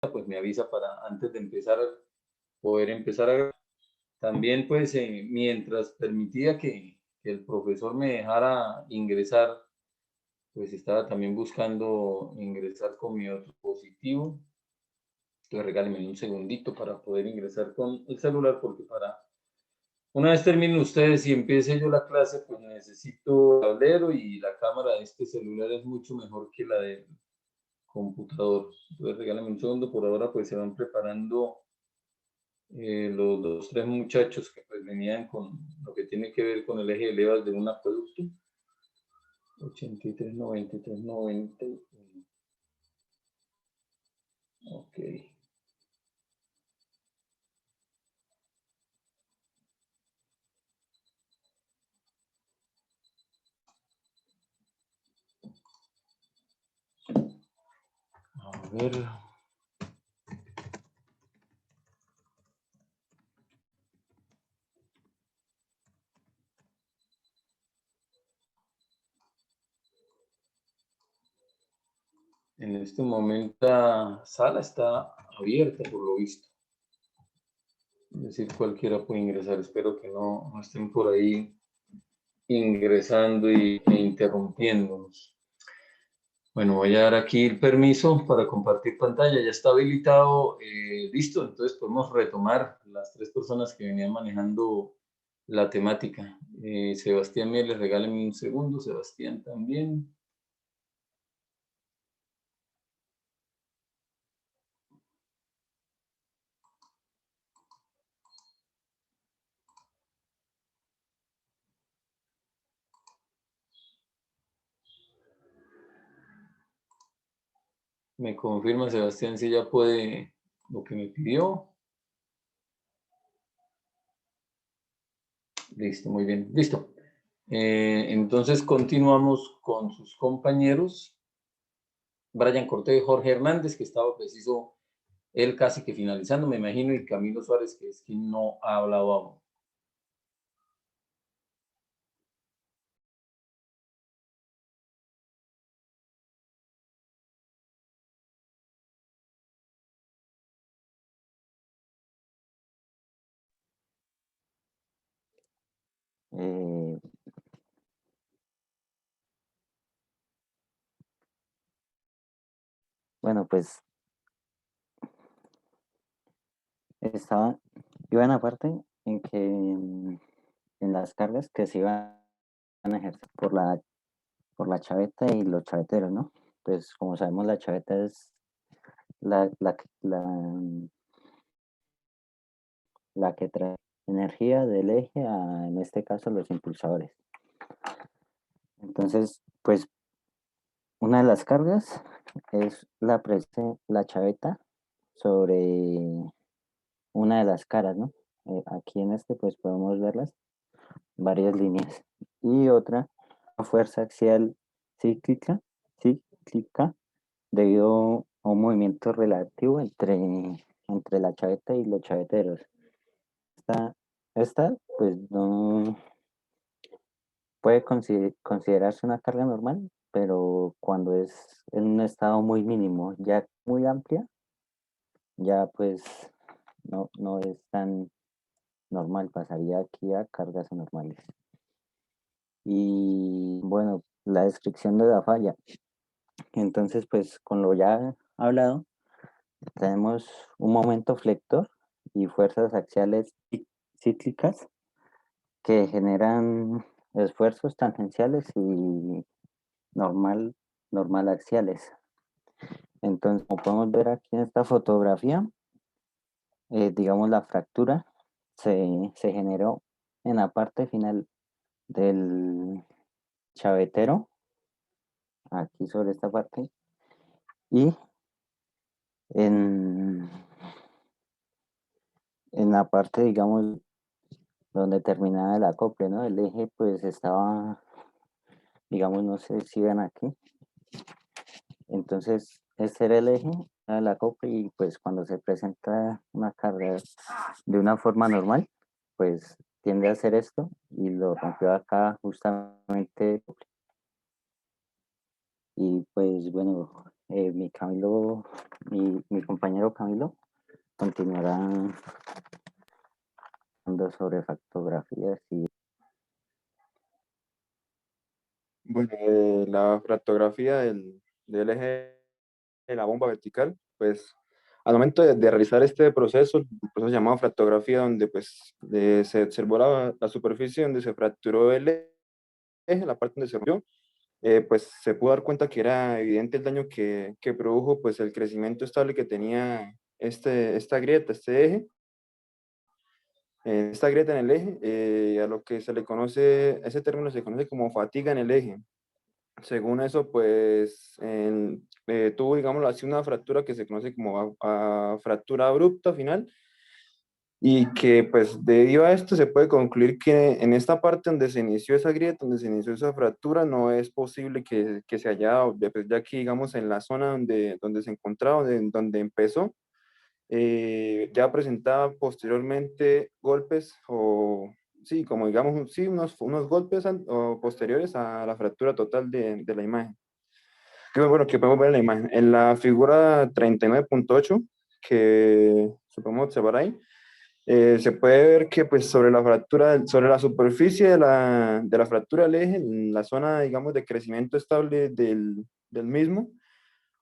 pues me avisa para antes de empezar, poder empezar a grabar. También pues mientras permitía que el profesor me dejara ingresar, pues estaba también buscando ingresar con mi otro dispositivo. Entonces regálenme un segundito para poder ingresar con el celular, porque para una vez terminen ustedes y empiece yo la clase, pues necesito el tablero, y la cámara de este celular es mucho mejor que la del computador. Entonces regálenme un segundo, por ahora pues se van preparando los tres muchachos que pues venían con lo que tiene que ver con el eje de levas de un acueducto. 83, 93, 90. Ok. A ver. En este momento la sala está abierta por lo visto. Es decir, cualquiera puede ingresar. Espero que no estén por ahí ingresando e interrumpiéndonos. Bueno, voy a dar aquí el permiso para compartir pantalla. Ya está habilitado. Listo, entonces podemos retomar las tres personas que venían manejando la temática. Sebastián Mieles, regáleme un segundo. Sebastián también. Me confirma Sebastián si ya puede lo que me pidió. Listo, muy bien. Listo. Entonces continuamos con sus compañeros. Brian Cortés, Jorge Hernández, que estaba preciso él casi que finalizando, me imagino, y Camilo Suárez, que es quien no ha hablado aún. Eh, bueno, pues iba en la parte en que en las cargas que se iban a ejercer por la chaveta y los chaveteros, ¿no? Pues como sabemos, la chaveta es la, la, la, la que trae energía del eje a, en este caso, los impulsadores. Entonces, pues una de las cargas es la chaveta sobre una de las caras, ¿no? Aquí en este pues podemos verlas, varias líneas. Y otra, una fuerza axial cíclica, cíclica debido a un movimiento relativo entre la chaveta y los chaveteros. Esta pues no puede considerarse una carga normal, pero cuando es en un estado muy mínimo, ya muy amplia, ya pues no es tan normal, pasaría aquí a cargas anormales. Y bueno, la descripción de la falla. Entonces, pues con lo ya hablado, tenemos un momento flector y fuerzas axiales cíclicas que generan esfuerzos tangenciales y normal, normal axiales. Entonces, como podemos ver aquí en esta fotografía, digamos la fractura se generó en la parte final del chavetero, aquí sobre esta parte, y en, en la parte, digamos, donde terminaba el acople, ¿no? El eje pues estaba, digamos, no sé si ven aquí, entonces este era el eje, era el acople, y pues cuando se presenta una carga de una forma normal, pues tiende a hacer esto, y lo rompió acá justamente. Y pues bueno, mi compañero Camilo continuará hablando sobre factografías y Bueno, la fractografía del eje de la bomba vertical, pues al momento de realizar este proceso, el proceso llamado fractografía, donde pues se observó la superficie donde se fracturó el eje, la parte donde se rompió, pues se pudo dar cuenta que era evidente el daño que produjo pues el crecimiento estable que tenía esta grieta, este eje, esta grieta en el eje, a lo que se le conoce, ese término se conoce como fatiga en el eje. Según eso, pues tuvo, digámoslo así, una fractura que se conoce como fractura abrupta final, y que pues debido a esto se puede concluir que en esta parte donde se inició esa grieta, donde se inició esa fractura, no es posible que se haya dado, pues, ya que digamos en la zona donde se encontraba, donde empezó, ya presentaba posteriormente golpes o, sí, como digamos, sí, unos golpes o posteriores a la fractura total de la imagen. Que bueno, que podemos ver en la imagen. En la figura 39.8, que se podemos observar ahí, se puede ver que pues sobre la fractura, sobre la superficie de la fractura del eje, en la zona, digamos, de crecimiento estable del mismo,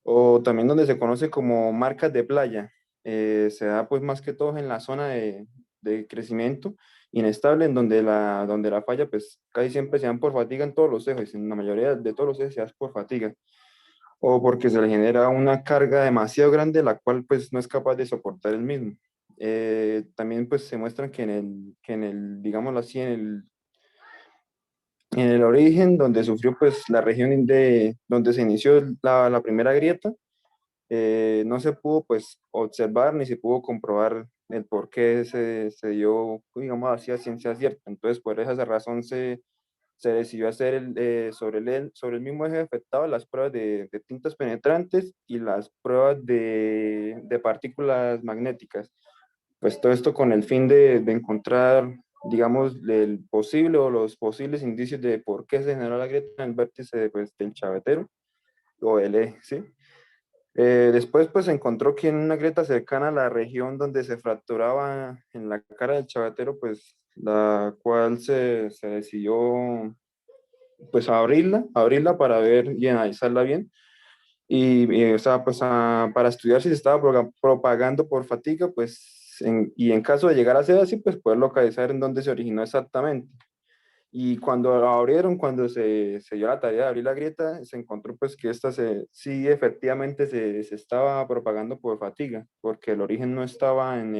o también donde se conoce como marcas de playa, se da pues más que todo en la zona de crecimiento inestable, en donde la falla pues casi siempre se dan por fatiga en todos los ejes, en la mayoría de todos los ejes se da por fatiga, o porque se le genera una carga demasiado grande, la cual pues no es capaz de soportar el mismo. También pues se muestran que digámoslo así, en el origen donde sufrió pues la región donde se inició la primera grieta, no se pudo pues observar ni se pudo comprobar el por qué se dio, digamos así, a ciencia cierta. Entonces por esa razón se decidió hacer sobre el mismo eje afectado las pruebas de tintas penetrantes y las pruebas de partículas magnéticas. Pues todo esto con el fin de encontrar, digamos, el posible o los posibles indicios de por qué se generó la grieta en el vértice pues, del chavetero o el eje, ¿sí? Después pues se encontró que en una grieta cercana a la región donde se fracturaba en la cara del chavetero, pues la cual se decidió pues abrirla para ver y analizarla bien. O sea, pues para estudiar si se estaba propagando por fatiga, pues, y en caso de llegar a ser así, pues poder localizar en dónde se originó exactamente. Y cuando lo abrieron, cuando se dio la tarea de abrir la grieta, se encontró pues que esta sí efectivamente se estaba propagando por fatiga, porque el origen no estaba en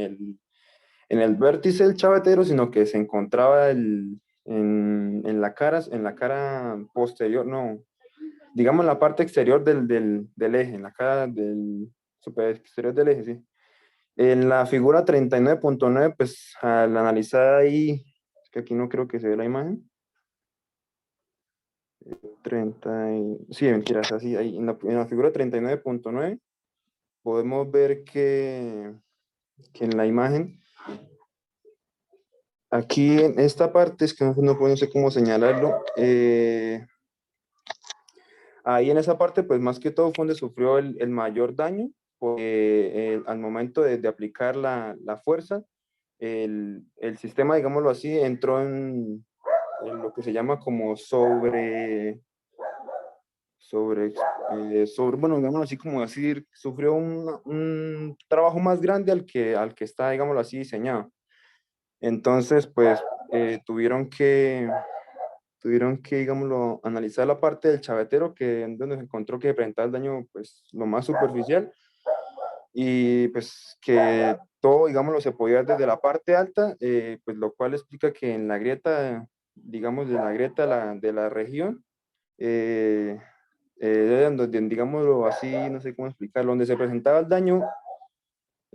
el vértice del chavetero, sino que se encontraba en la cara posterior, no, digamos en la parte exterior del eje, en la cara del super exterior del eje, sí. En la figura 39.9, pues al analizar ahí, es que aquí no creo que se ve la imagen, sí, mentiras, así, ahí, en la figura 39.9 podemos ver que en la imagen, aquí en esta parte, es que no sé cómo señalarlo, ahí en esa parte, pues más que todo fue donde sufrió el mayor daño, porque al momento de aplicar la fuerza, el sistema, digámoslo así, entró en lo que se llama como bueno, digámoslo así, como decir, sufrió un trabajo más grande al que está, digámoslo así, diseñado. Entonces, pues, tuvieron que, digámoslo, analizar la parte del chavetero, que en donde se encontró que presentaba el daño, pues, lo más superficial, y pues que todo, digámoslo, se podía ver desde la parte alta, pues lo cual explica que en la grieta, digamos, de la grieta de la región, eh, donde, digámoslo así, no sé cómo explicarlo, donde se presentaba el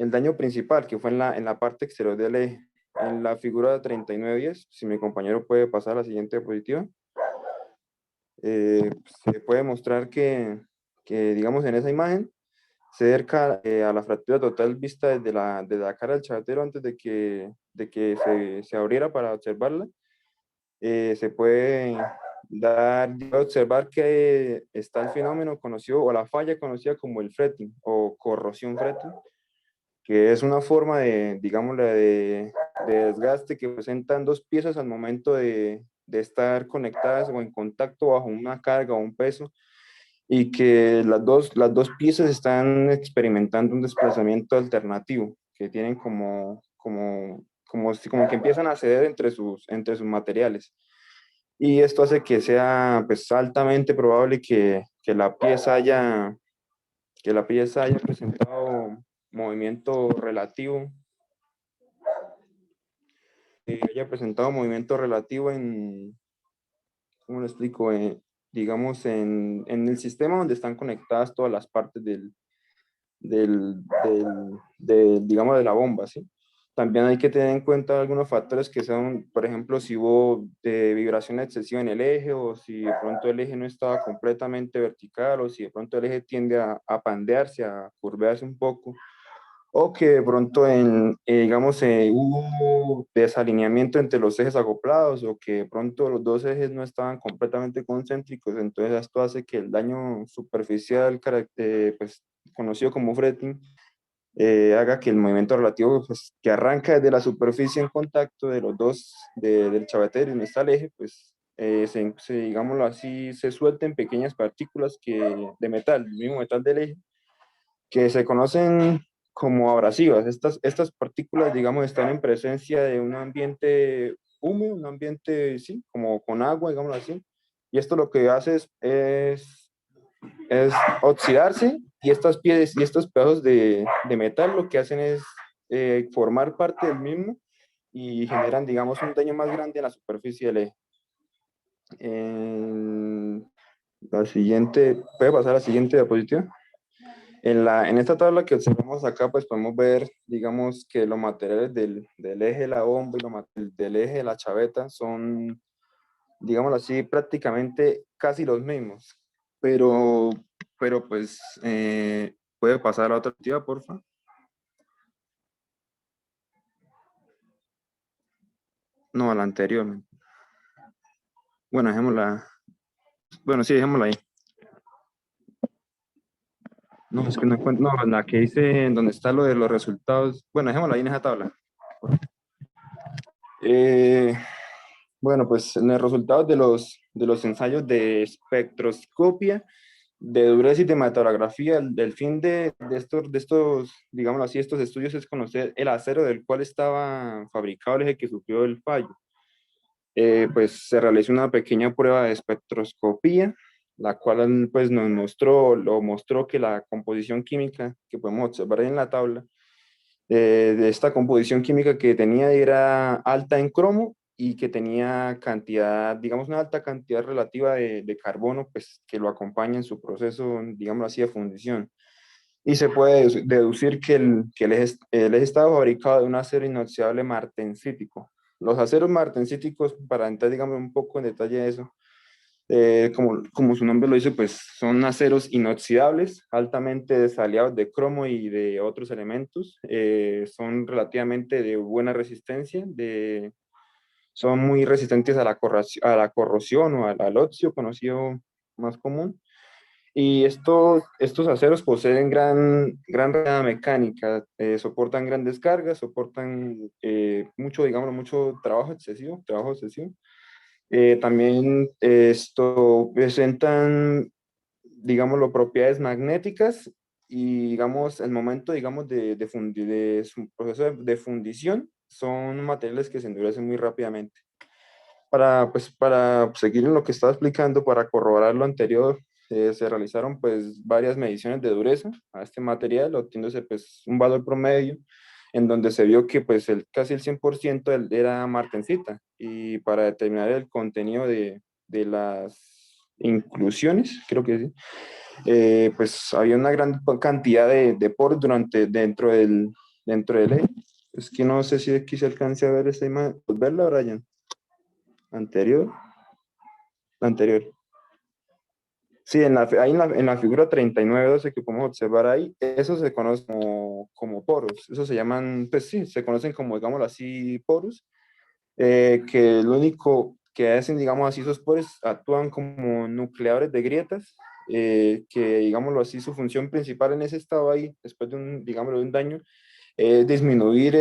daño principal, que fue en la parte exterior del eje. En la figura 3910, si mi compañero puede pasar a la siguiente diapositiva, se puede mostrar que, digamos, en esa imagen, cerca a la fractura total vista desde la cara del chavetero antes de que se abriera para observarla, se puede observar que está el fenómeno conocido o la falla conocida como el fretting o corrosión fretting, que es una forma de, digámosle, de desgaste que presentan dos piezas al momento de estar conectadas o en contacto bajo una carga o un peso, y que las dos piezas están experimentando un desplazamiento alternativo, que tienen como que empiezan a ceder entre sus materiales. Y esto hace que sea pues, altamente probable que la pieza haya presentado movimiento relativo, en, ¿cómo lo explico? Digamos, en el sistema donde están conectadas todas las partes digamos, de la bomba, ¿sí? También hay que tener en cuenta algunos factores que son, por ejemplo, si hubo vibración excesiva en el eje, o si de pronto el eje no estaba completamente vertical, o si de pronto el eje tiende a pandearse, a curvearse un poco, o que de pronto digamos, hubo desalineamiento entre los ejes acoplados, o que de pronto los dos ejes no estaban completamente concéntricos. Entonces esto hace que el daño superficial, pues, conocido como fretting, haga que el movimiento relativo, pues, que arranca desde la superficie en contacto de los dos, del chavetero y donde está el eje, pues digámoslo así, se suelten pequeñas partículas de metal, el mismo metal del eje, que se conocen como abrasivas. Estas partículas, digamos, están en presencia de un ambiente húmedo, un ambiente, sí, como con agua, digámoslo así. Y esto lo que hace es oxidarse, y estas piezas y estos pedazos de metal lo que hacen es formar parte del mismo y generan, digamos, un daño más grande en la superficie del eje. La siguiente, ¿puede pasar a la siguiente diapositiva? En esta tabla que observamos acá, pues podemos ver, digamos, que los materiales del eje de la bomba y del eje de la chaveta son, digámoslo así, prácticamente casi los mismos. Pero pues, ¿puede pasar a la otra diapositiva, por favor? No, a la anterior. Bueno, dejémosla. Bueno, sí, dejémosla ahí. No, es que no encuentro. No, la que dice en donde está lo de los resultados. Bueno, dejémosla ahí en esa tabla. Bueno, pues en los resultados de los ensayos de espectroscopia, de dureza y de metalografía, del fin de estos, digámoslo así, estos estudios es conocer el acero del cual estaba fabricado el eje que sufrió el fallo. Pues se realizó una pequeña prueba de espectroscopía, la cual pues mostró que la composición química que podemos observar en la tabla, de esta composición química que tenía, era alta en cromo, y que tenía cantidad, digamos, una alta cantidad relativa de carbono, pues que lo acompaña en su proceso, digamos así, de fundición. Y se puede deducir que el eje estaba fabricado de un acero inoxidable martensítico. Los aceros martensíticos, para entrar, digamos, un poco en detalle de eso, como su nombre lo dice, pues son aceros inoxidables, altamente desaliados de cromo y de otros elementos. Son relativamente de buena resistencia, son muy resistentes a a la corrosión o al óxido conocido más común. Y estos aceros poseen gran regada mecánica, soportan grandes cargas, soportan mucho trabajo excesivo. También esto presentan, digámoslo, propiedades magnéticas, y, digamos, el momento, digamos, de su proceso de fundición, son materiales que se endurecen muy rápidamente. Para seguir en lo que estaba explicando, para corroborar lo anterior, se realizaron pues varias mediciones de dureza a este material, obteniéndose pues un valor promedio en donde se vio que pues casi el 100% era martensita, y para determinar el contenido de las inclusiones, creo que sí, pues había una gran cantidad de poros dentro del eje. Es que no sé si aquí se alcance a ver esta imagen. ¿Puedes verla, Brian? Anterior. La anterior. Sí, ahí en la figura 3912 que podemos observar ahí, eso se conoce como poros. Eso se llaman, pues sí, se conocen como, digámoslo así, poros. Que lo único que hacen, digamos así, esos pores actúan como nucleadores de grietas, que, digámoslo así, su función principal en ese estado ahí, después de un, digámoslo, de un daño, es disminuir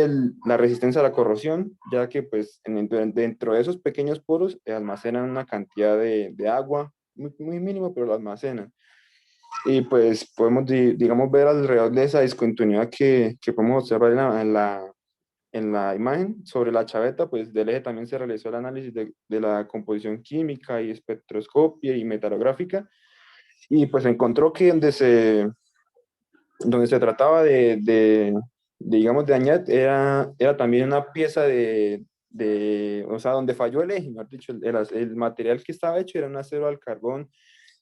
la resistencia a la corrosión, ya que pues dentro de esos pequeños poros almacenan una cantidad de agua, muy, muy mínima, pero la almacenan. Y pues podemos, digamos, ver alrededor de esa discontinuidad que podemos observar en la imagen. Sobre la chaveta, pues del eje también se realizó el análisis de la composición química y espectroscopia y metalográfica, y pues encontró que donde se trataba digamos, de añadir, era también una pieza o sea, donde falló el eje, mejor dicho, el material que estaba hecho era un acero al carbón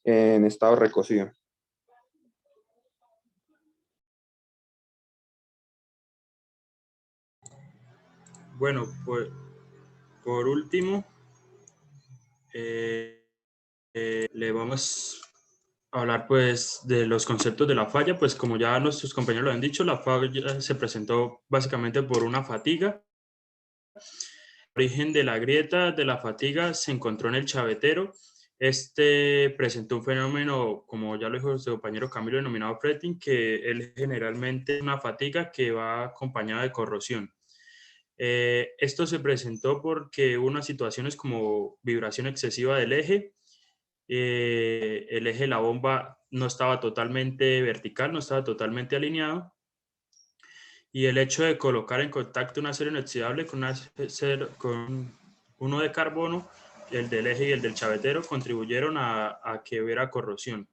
en estado recocido. Bueno, por último, le vamos a hablar pues de los conceptos de la falla. Pues como ya nuestros compañeros lo han dicho, la falla se presentó básicamente por una fatiga. El origen de la grieta de la fatiga se encontró en el chavetero. Este presentó un fenómeno, como ya lo dijo su compañero Camilo, denominado fretting, que es generalmente una fatiga que va acompañada de corrosión. Esto se presentó porque hubo unas situaciones como vibración excesiva del eje. El eje de la bomba no estaba totalmente vertical, no estaba totalmente alineado. Y el hecho de colocar en contacto un acero inoxidable con uno de carbono, el del eje y el del chavetero, contribuyeron a que hubiera corrosión.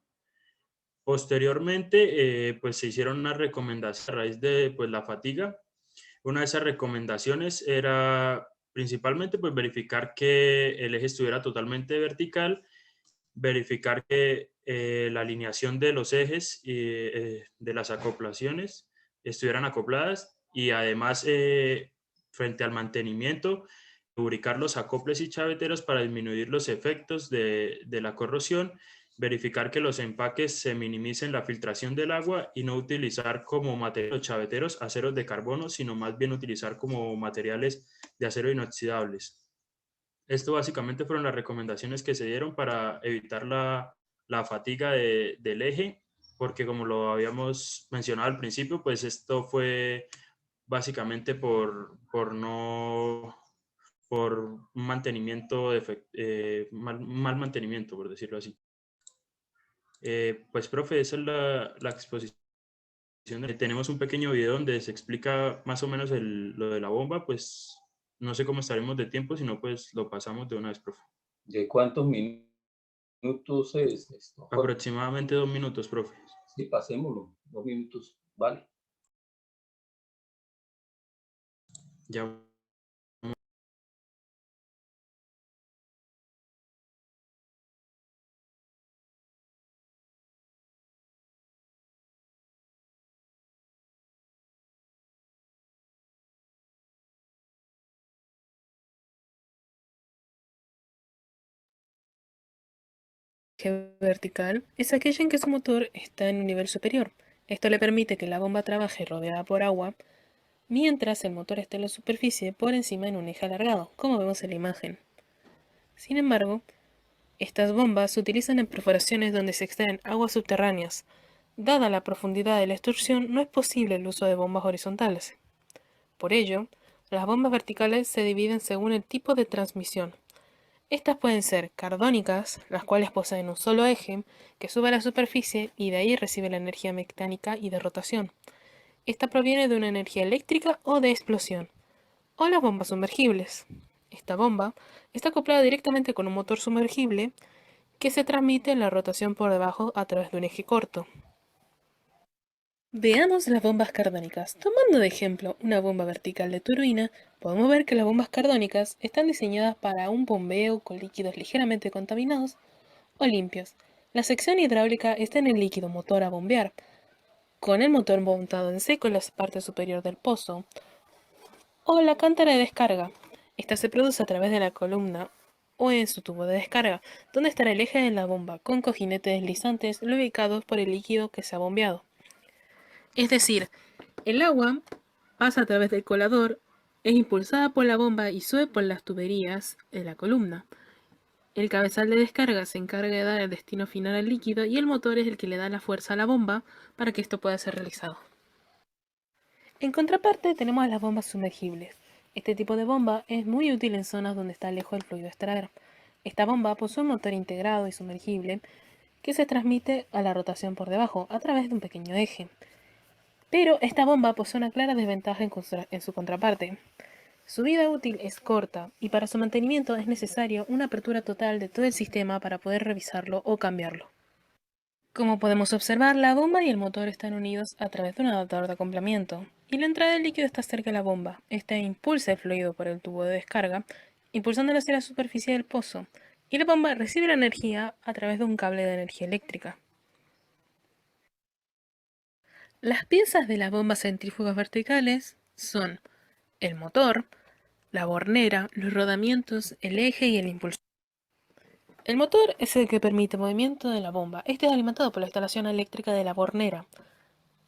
Posteriormente, pues se hicieron unas recomendaciones a raíz de pues, la fatiga. Una de esas recomendaciones era principalmente pues, verificar que el eje estuviera totalmente vertical, verificar que la alineación de los ejes y de las acoplaciones estuvieran acopladas, y además frente al mantenimiento, lubricar los acoples y chaveteros para disminuir los efectos de la corrosión, verificar que los empaques se minimicen la filtración del agua y no utilizar como materiales chaveteros aceros de carbono, sino más bien utilizar como materiales de acero inoxidables. Esto básicamente fueron las recomendaciones que se dieron para evitar la fatiga del eje, porque como lo habíamos mencionado al principio, pues esto fue básicamente por un mantenimiento, mal mantenimiento, por decirlo así. Pues, profe, esa es la exposición. Tenemos un pequeño video donde se explica más o menos lo de la bomba. Pues no sé cómo estaremos de tiempo, si no, pues lo pasamos de una vez, profe. ¿De cuántos minutos es esto? Aproximadamente 2 minutos, profe. Sí, pasémoslo, 2 minutos, vale. Ya. Eje vertical es aquella en que su motor está en un nivel superior. Esto le permite que la bomba trabaje rodeada por agua, mientras el motor esté en la superficie por encima en un eje alargado, como vemos en la imagen. Sin embargo, estas bombas se utilizan en perforaciones donde se extraen aguas subterráneas. Dada la profundidad de la extrusión, no es posible el uso de bombas horizontales. Por ello, las bombas verticales se dividen según el tipo de transmisión. Estas pueden ser cardónicas, las cuales poseen un solo eje que sube a la superficie y de ahí recibe la energía mecánica y de rotación. Esta proviene de una energía eléctrica o de explosión. O las bombas sumergibles. Esta bomba está acoplada directamente con un motor sumergible que se transmite la rotación por debajo a través de un eje corto. Veamos las bombas cardónicas. Tomando de ejemplo una bomba vertical de turbina, podemos ver que las bombas cardónicas están diseñadas para un bombeo con líquidos ligeramente contaminados o limpios. La sección hidráulica está en el líquido motor a bombear, con el motor montado en seco en la parte superior del pozo, o la cántara de descarga. Esta se produce a través de la columna o en su tubo de descarga, donde estará el eje de la bomba, con cojinetes deslizantes lubricados por el líquido que se ha bombeado. Es decir, el agua pasa a través del colador, es impulsada por la bomba y sube por las tuberías de la columna. El cabezal de descarga se encarga de dar el destino final al líquido y el motor es el que le da la fuerza a la bomba para que esto pueda ser realizado. En contraparte tenemos a las bombas sumergibles. Este tipo de bomba es muy útil en zonas donde está lejos el fluido a extraer. Esta bomba posee un motor integrado y sumergible que se transmite a la rotación por debajo a través de un pequeño eje. Pero esta bomba posee una clara desventaja en su contraparte. Su vida útil es corta y para su mantenimiento es necesario una apertura total de todo el sistema para poder revisarlo o cambiarlo. Como podemos observar, la bomba y el motor están unidos a través de un adaptador de acoplamiento, y la entrada del líquido está cerca de la bomba. Esta impulsa el fluido por el tubo de descarga, impulsándolo hacia la superficie del pozo, y la bomba recibe la energía a través de un cable de energía eléctrica. Las piezas de las bombas centrífugas verticales son el motor, la bornera, los rodamientos, el eje y el impulsor. El motor es el que permite el movimiento de la bomba. Este es alimentado por la instalación eléctrica de la bornera.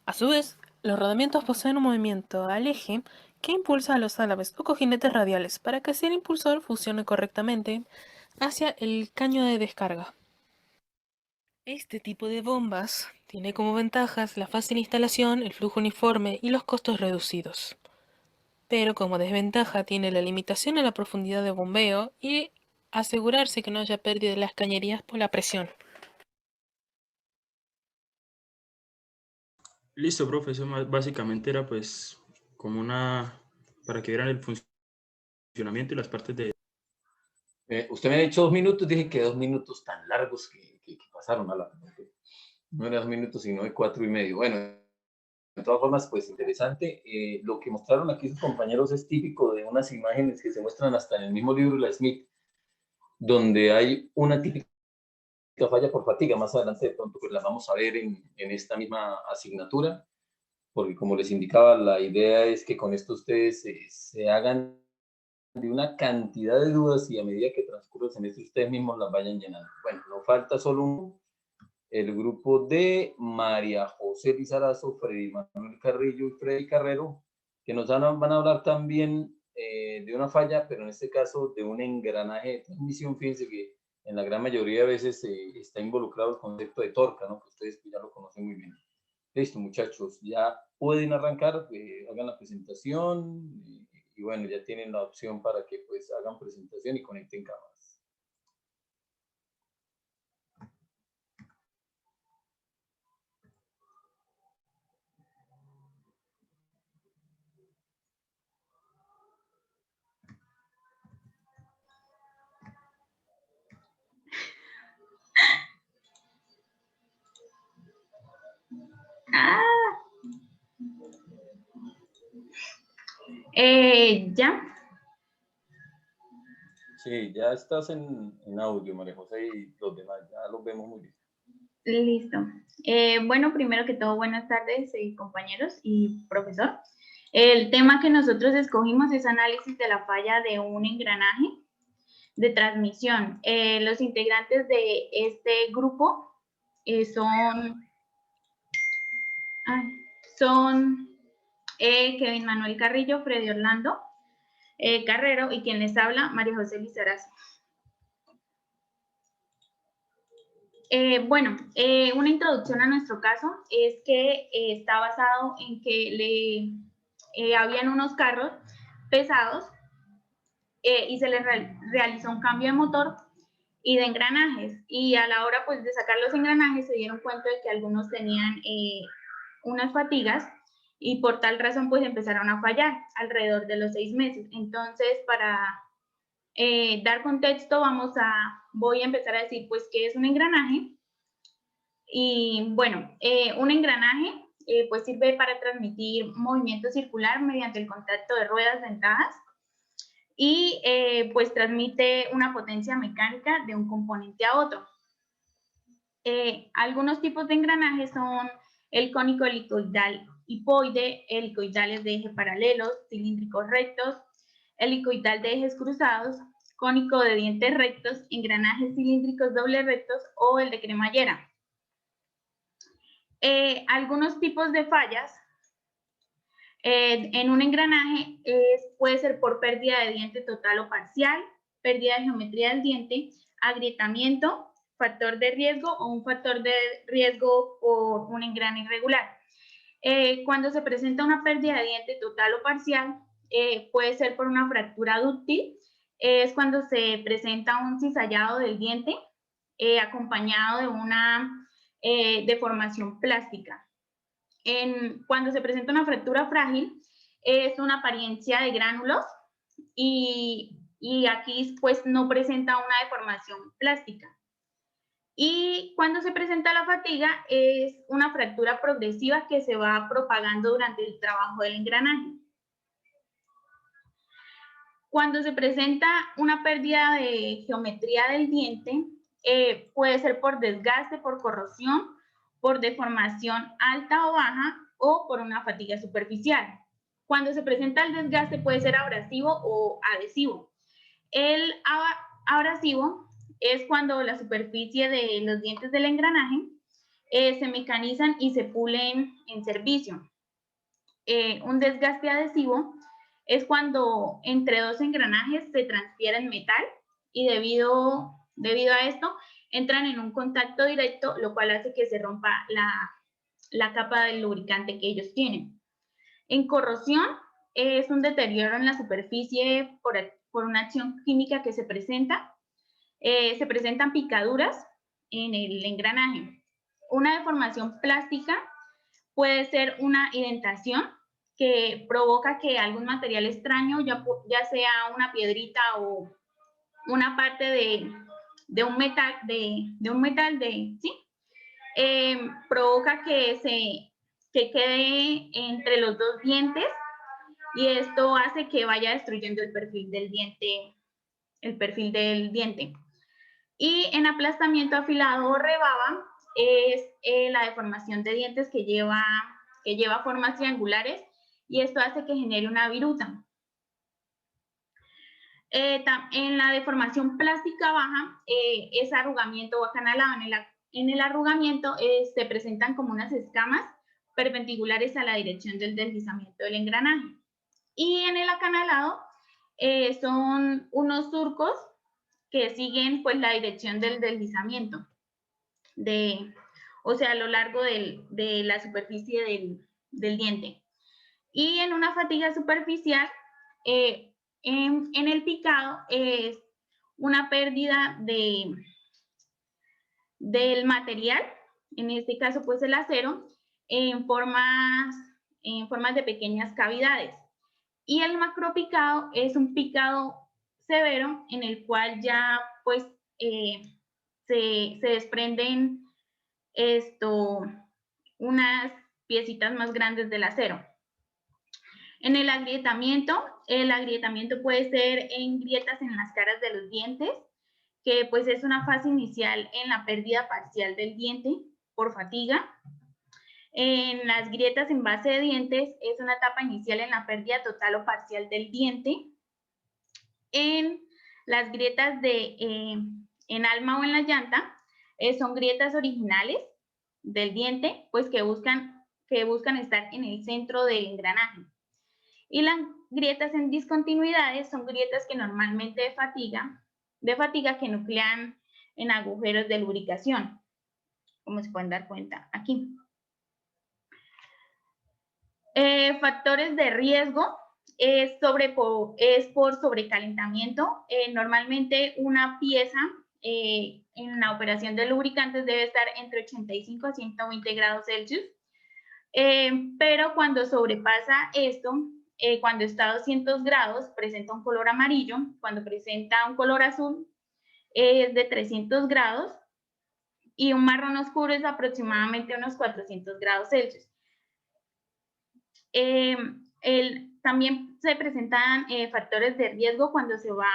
A su vez, los rodamientos poseen un movimiento al eje que impulsa a los álabes o cojinetes radiales para que así el impulsor funcione correctamente hacia el caño de descarga. Este tipo de bombas tiene como ventajas la fácil instalación, el flujo uniforme y los costos reducidos. Pero como desventaja tiene la limitación a la profundidad de bombeo y asegurarse que no haya pérdida de las cañerías por la presión. Listo, profe, eso básicamente era pues como para que vieran el funcionamiento y las partes de... Usted me ha dicho 2 minutos, dije que 2 minutos tan largos que pasaron a la... No era 2 minutos, sino de 4 y medio. Bueno, de todas formas, pues interesante. Lo que mostraron aquí sus compañeros es típico de unas imágenes que se muestran hasta en el mismo libro de la Smith, donde hay una típica falla por fatiga. Más adelante de pronto pues la vamos a ver en esta misma asignatura, porque como les indicaba, la idea es que con esto ustedes se hagan de una cantidad de dudas y a medida que transcurre el semestre ustedes mismos las vayan llenando. Bueno, nos falta solo el grupo de María José Lizarazo, Freddy Manuel Carrillo y Freddy Carrero, que nos van a hablar también de una falla, pero en este caso de un engranaje de transmisión. Fíjense que en la gran mayoría de veces está involucrado el concepto de torca, ¿no? Que ustedes ya lo conocen muy bien. Listo, muchachos, ya pueden arrancar, hagan la presentación y bueno, ya tienen la opción para que pues hagan presentación y conecten cámaras. ¿Ya? Sí, ya estás en audio, María José, y los demás, ya los vemos muy bien. Listo. Bueno, primero que todo, buenas tardes, compañeros y profesor. El tema que nosotros escogimos es análisis de la falla de un engranaje de transmisión. Los integrantes de este grupo son Kevin Manuel Carrillo, Freddy Orlando Carrero y quien les habla, María José Lizarazo. Una introducción a nuestro caso es que está basado en que habían unos carros pesados y se les realizó un cambio de motor y de engranajes, y a la hora pues de sacar los engranajes se dieron cuenta de que algunos tenían unas fatigas y por tal razón pues empezaron a fallar alrededor de los 6 meses. Entonces, para dar contexto, voy a empezar a decir pues qué es un engranaje. Y bueno, un engranaje pues sirve para transmitir movimiento circular mediante el contacto de ruedas dentadas y pues transmite una potencia mecánica de un componente a otro. Algunos tipos de engranajes son el cónico helicoidal hipoide, helicoidales de eje paralelos, cilíndricos rectos, helicoidal de ejes cruzados, cónico de dientes rectos, engranajes cilíndricos doble rectos o el de cremallera. Algunos tipos de fallas en un engranaje puede ser por pérdida de diente total o parcial, pérdida de geometría del diente, agrietamiento, factor de riesgo o un factor de riesgo por un engrane irregular. Cuando se presenta una pérdida de diente total o parcial, puede ser por una fractura dúctil, es cuando se presenta un cizallado del diente acompañado de una deformación plástica. Cuando se presenta una fractura frágil, es una apariencia de gránulos y aquí pues no presenta una deformación plástica. Y cuando se presenta la fatiga, es una fractura progresiva que se va propagando durante el trabajo del engranaje. Cuando se presenta una pérdida de geometría del diente, puede ser por desgaste, por corrosión, por deformación alta o baja o por una fatiga superficial. Cuando se presenta el desgaste puede ser abrasivo o adhesivo. El abrasivo es cuando la superficie de los dientes del engranaje se mecanizan y se pulen en servicio. Un desgaste adhesivo es cuando entre dos engranajes se transfieren metal y debido a esto entran en un contacto directo, lo cual hace que se rompa la capa del lubricante que ellos tienen. En corrosión es un deterioro en la superficie por una acción química que se presenta. Se presentan picaduras en el engranaje. Una deformación plástica puede ser una indentación que provoca que algún material extraño, ya sea una piedrita o una parte de un metal, provoca que quede entre los dos dientes y esto hace que vaya destruyendo el perfil del diente. Y en aplastamiento afilado o rebaba es la deformación de dientes que lleva formas triangulares y esto hace que genere una viruta. En la deformación plástica baja es arrugamiento o acanalado. En el arrugamiento se presentan como unas escamas perpendiculares a la dirección del deslizamiento del engranaje. Y en el acanalado son unos surcos que siguen pues la dirección del deslizamiento, o sea, a lo largo de la superficie del diente. Y en una fatiga superficial, en el picado es una pérdida del material, en este caso pues el acero, en formas de pequeñas cavidades. Y el macropicado es un picado severo en el cual ya pues se desprenden unas piecitas más grandes del acero. En el agrietamiento puede ser en grietas en las caras de los dientes, que pues es una fase inicial en la pérdida parcial del diente por fatiga. En las grietas en base de dientes es una etapa inicial en la pérdida total o parcial del diente. En las grietas en alma o en la llanta son grietas originales del diente, pues que buscan estar en el centro del engranaje. Y las grietas en discontinuidades son grietas que normalmente de fatiga que nuclean en agujeros de lubricación, como se pueden dar cuenta aquí. Factores de riesgo es por sobrecalentamiento. Normalmente una pieza en la operación de lubricantes debe estar entre 85 a 120 grados Celsius, pero cuando sobrepasa esto, cuando está a 200 grados presenta un color amarillo, cuando presenta un color azul es de 300 grados y un marrón oscuro es aproximadamente unos 400 grados Celsius. También se presentan factores de riesgo cuando se va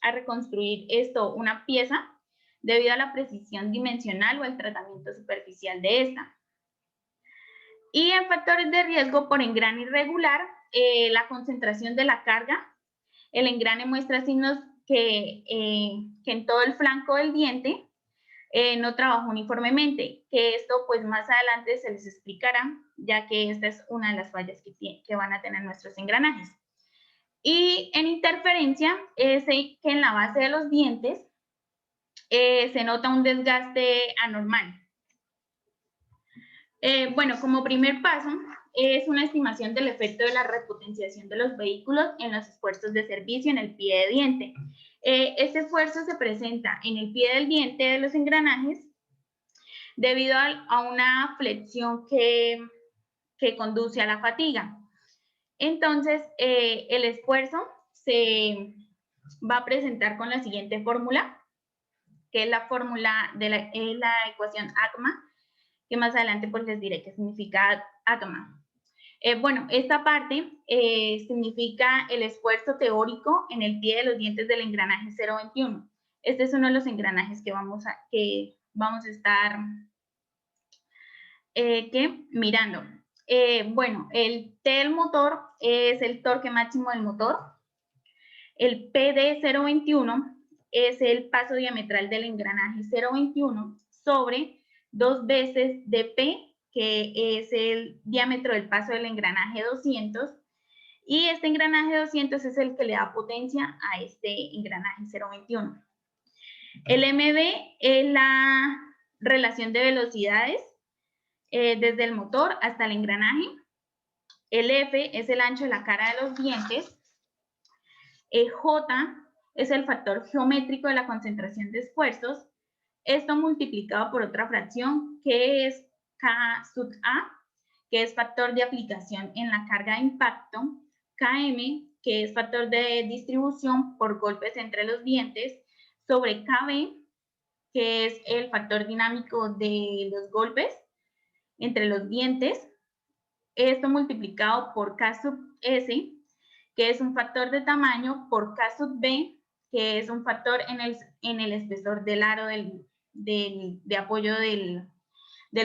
a reconstruir una pieza debido a la precisión dimensional o el tratamiento superficial de esta. Y en factores de riesgo por engrane irregular, la concentración de la carga. El engrane muestra signos que en todo el flanco del diente no trabajó uniformemente, que esto pues más adelante se les explicará, ya que esta es una de las fallas que van a tener nuestros engranajes. Y en interferencia es que en la base de los dientes se nota un desgaste anormal. Bueno, como primer paso es una estimación del efecto de la repotenciación de los vehículos en los esfuerzos de servicio en el pie de diente. Este esfuerzo se presenta en el pie del diente de los engranajes debido a una flexión que conduce a la fatiga. Entonces, el esfuerzo se va a presentar con la siguiente fórmula, que es la fórmula de la ecuación ACMA, que más adelante pues les diré qué significa ACMA. Bueno, esta parte significa el esfuerzo teórico en el pie de los dientes del engranaje 021. Este es uno de los engranajes que vamos a estar mirando. Bueno, el T del motor es el torque máximo del motor. El PD 021 es el paso diametral del engranaje 021 sobre 2 veces de P, que es el diámetro del paso del engranaje 200, y este engranaje 200 es el que le da potencia a este engranaje 021. El MB es la relación de velocidades desde el motor hasta el engranaje. El F es el ancho de la cara de los dientes. El J es el factor geométrico de la concentración de esfuerzos. Esto multiplicado por otra fracción que es K sub A, que es factor de aplicación en la carga de impacto. KM, que es factor de distribución por golpes entre los dientes, sobre KB, que es el factor dinámico de los golpes entre los dientes. Esto multiplicado por K sub S, que es un factor de tamaño, por K sub B, que es un factor en el espesor del aro de apoyo de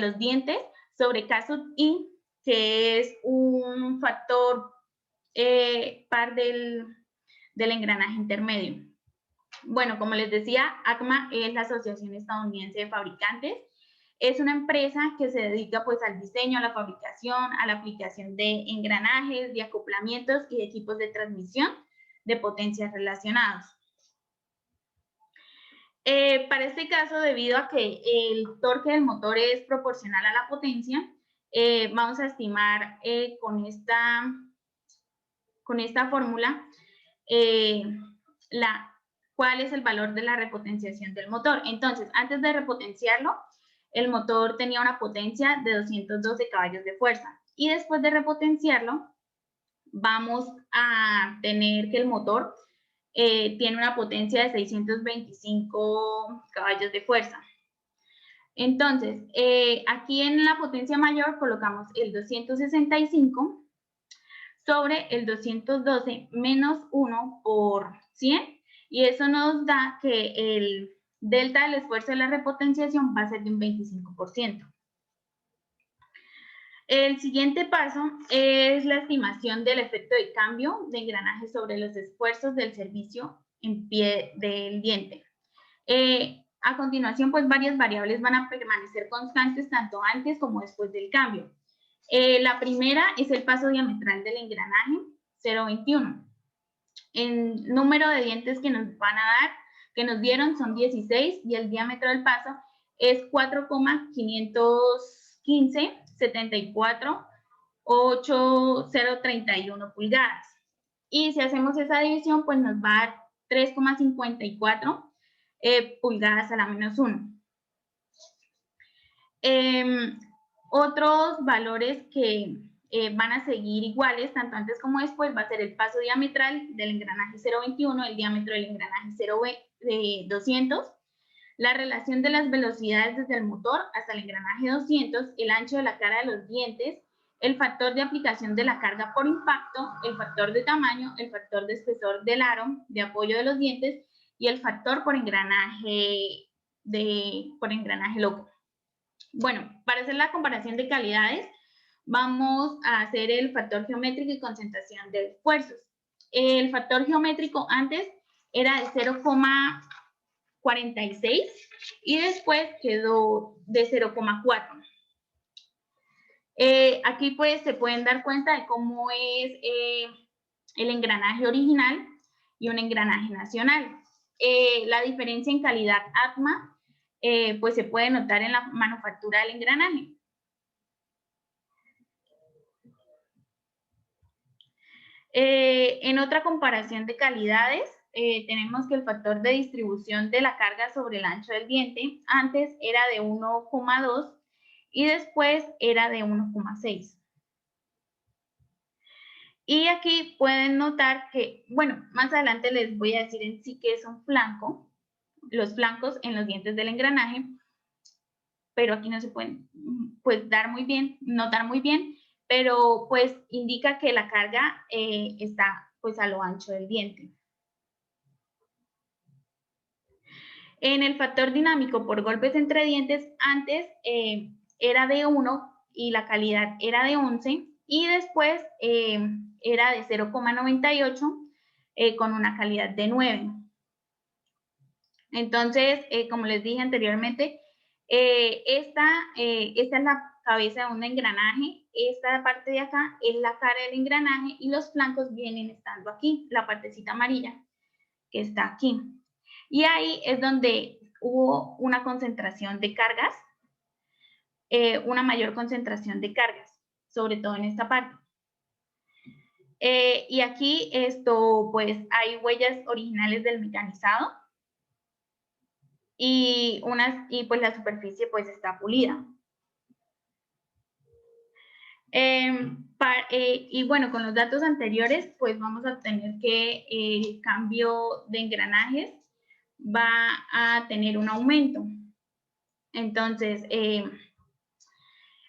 los dientes, sobre K sub I, que es un factor par del engranaje intermedio. Bueno, como les decía, ACMA es la Asociación Estadounidense de Fabricantes. Es una empresa que se dedica pues al diseño, a la fabricación, a la aplicación de engranajes, de acoplamientos y de equipos de transmisión de potencias relacionados. Para este caso, debido a que el torque del motor es proporcional a la potencia, vamos a estimar con esta fórmula cuál es el valor de la repotenciación del motor. Entonces, antes de repotenciarlo, el motor tenía una potencia de 212 caballos de fuerza. Y después de repotenciarlo, vamos a tener que el motor tiene una potencia de 625 caballos de fuerza. Entonces, aquí en la potencia mayor colocamos el 265 sobre el 212 menos 1 por 100, y eso nos da que el delta del esfuerzo de la repotenciación va a ser de un 25%. El siguiente paso es la estimación del efecto de cambio de engranaje sobre los esfuerzos del servicio en pie del diente. A continuación, pues varias variables van a permanecer constantes tanto antes como después del cambio. La primera es el paso diametral del engranaje 021. El número de dientes que nos van a dar, que nos dieron, son 16 y el diámetro del paso es 4,515,74,8031 pulgadas. Y si hacemos esa división, pues nos va a dar 3,54 pulgadas a la menos 1. Otros valores que van a seguir iguales, tanto antes como después, va a ser el paso diametral del engranaje 021, el diámetro del engranaje 200, la relación de las velocidades desde el motor hasta el engranaje 200, el ancho de la cara de los dientes, el factor de aplicación de la carga por impacto, el factor de tamaño, el factor de espesor del aro de apoyo de los dientes y el factor por engranaje loco. Bueno, para hacer la comparación de calidades, vamos a hacer el factor geométrico y concentración de esfuerzos. El factor geométrico antes era de 0,46 y después quedó de 0,4. Aquí pues se pueden dar cuenta de cómo es el engranaje original y un engranaje nacional. La diferencia en calidad ACMA pues se puede notar en la manufactura del engranaje. En otra comparación de calidades, tenemos que el factor de distribución de la carga sobre el ancho del diente antes era de 1,2 y después era de 1,6. Y aquí pueden notar que, bueno, más adelante les voy a decir en sí qué es un flanco, los flancos en los dientes del engranaje, pero aquí no se pueden pues notar muy bien, pero pues indica que la carga está pues a lo ancho del diente. En el factor dinámico por golpes entre dientes, antes era de 1 y la calidad era de 11 y después era de 0,98 con una calidad de 9. Entonces, como les dije anteriormente, esta es la cabeza de un engranaje, esta parte de acá es la cara del engranaje y los flancos vienen estando aquí, la partecita amarilla que está aquí. Y ahí es donde hubo una concentración de cargas, una mayor concentración de cargas, sobre todo en esta parte. Y aquí pues hay huellas originales del mecanizado y pues la superficie pues está pulida. Y bueno, con los datos anteriores pues vamos a tener que el cambio de engranajes va a tener un aumento. Entonces,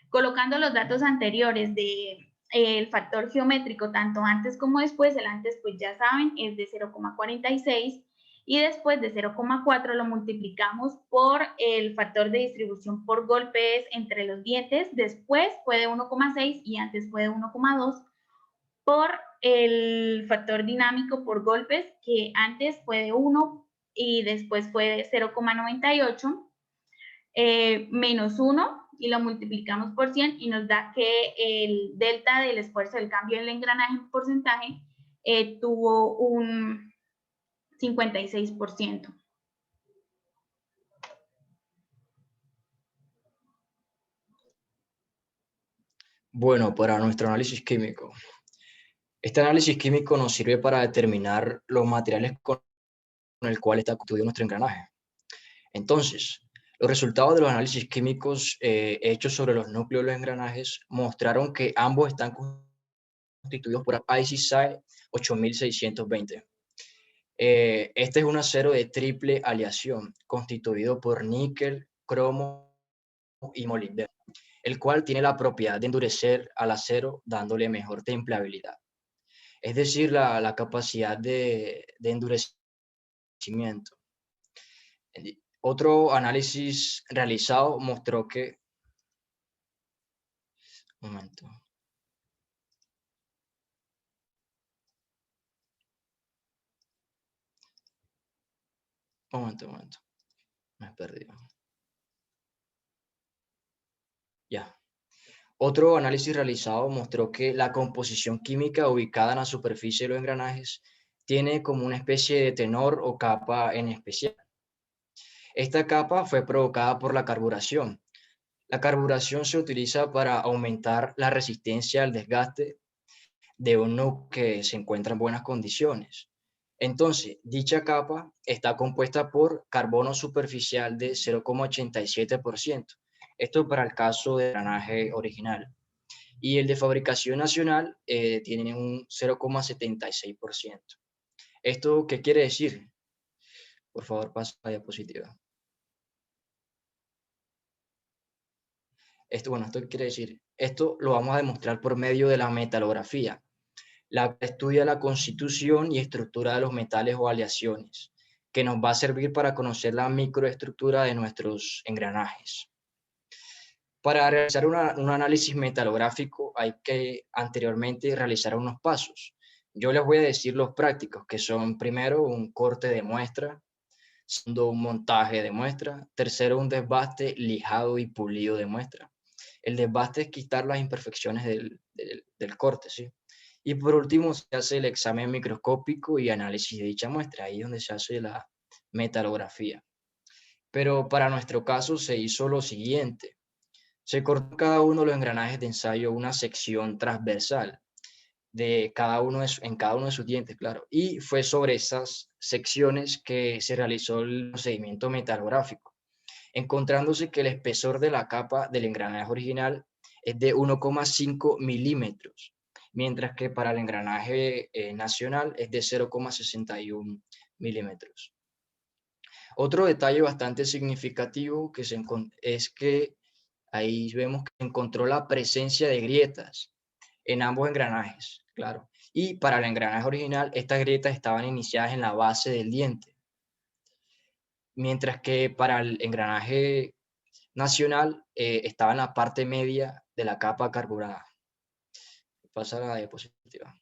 colocando los datos anteriores del factor geométrico, tanto antes como después, el antes pues ya saben, es de 0,46 y después de 0,4 lo multiplicamos por el factor de distribución por golpes entre los dientes, después fue de 1,6 y antes fue de 1,2 por el factor dinámico por golpes, que antes fue de 1 y después fue de 0,98, menos 1 y lo multiplicamos por 100 y nos da que el delta del esfuerzo del cambio del engranaje en porcentaje tuvo un 56%. Bueno, para nuestro análisis químico. Este análisis químico nos sirve para determinar los materiales con el cual está constituido nuestro engranaje. Entonces, los resultados de los análisis químicos hechos sobre los núcleos de los engranajes mostraron que ambos están constituidos por ICSI 8620. Este es un acero de triple aleación constituido por níquel, cromo y molibdeno, el cual tiene la propiedad de endurecer al acero dándole mejor templeabilidad. Es decir, la capacidad de endurecimiento. Otro análisis realizado mostró que... Un momento. Me he perdido. Ya. Otro análisis realizado mostró que la composición química ubicada en la superficie de los engranajes tiene como una especie de tenor o capa en especial. Esta capa fue provocada por la carburación. La carburación se utiliza para aumentar la resistencia al desgaste de un núcleo que se encuentra en buenas condiciones. Entonces, dicha capa está compuesta por carbono superficial de 0,87%. Esto para el caso del engranaje original. Y el de fabricación nacional tiene un 0,76%. ¿Esto qué quiere decir? Por favor, pasa a la diapositiva. Esto quiere decir, esto lo vamos a demostrar por medio de la metalografía, la que estudia la constitución y estructura de los metales o aleaciones, que nos va a servir para conocer la microestructura de nuestros engranajes. Para realizar un análisis metalográfico hay que anteriormente realizar unos pasos. Yo les voy a decir los prácticos, que son primero un corte de muestra, segundo un montaje de muestra, tercero un desbaste, lijado y pulido de muestra. El desbaste es quitar las imperfecciones del corte, ¿sí? Y por último, se hace el examen microscópico y análisis de dicha muestra, ahí es donde se hace la metalografía. Pero para nuestro caso se hizo lo siguiente. Se cortó cada uno de los engranajes de ensayo una sección transversal de cada uno en cada uno de sus dientes, claro. Y fue sobre esas secciones que se realizó el procedimiento metalográfico, encontrándose que el espesor de la capa del engranaje original es de 1,5 milímetros, mientras que para el engranaje nacional es de 0,61 milímetros. Otro detalle bastante significativo es que ahí vemos que encontró la presencia de grietas en ambos engranajes, claro. Y para el engranaje original, estas grietas estaban iniciadas en la base del diente, mientras que para el engranaje nacional estaba en la parte media de la capa carburada. Pasa a la diapositiva.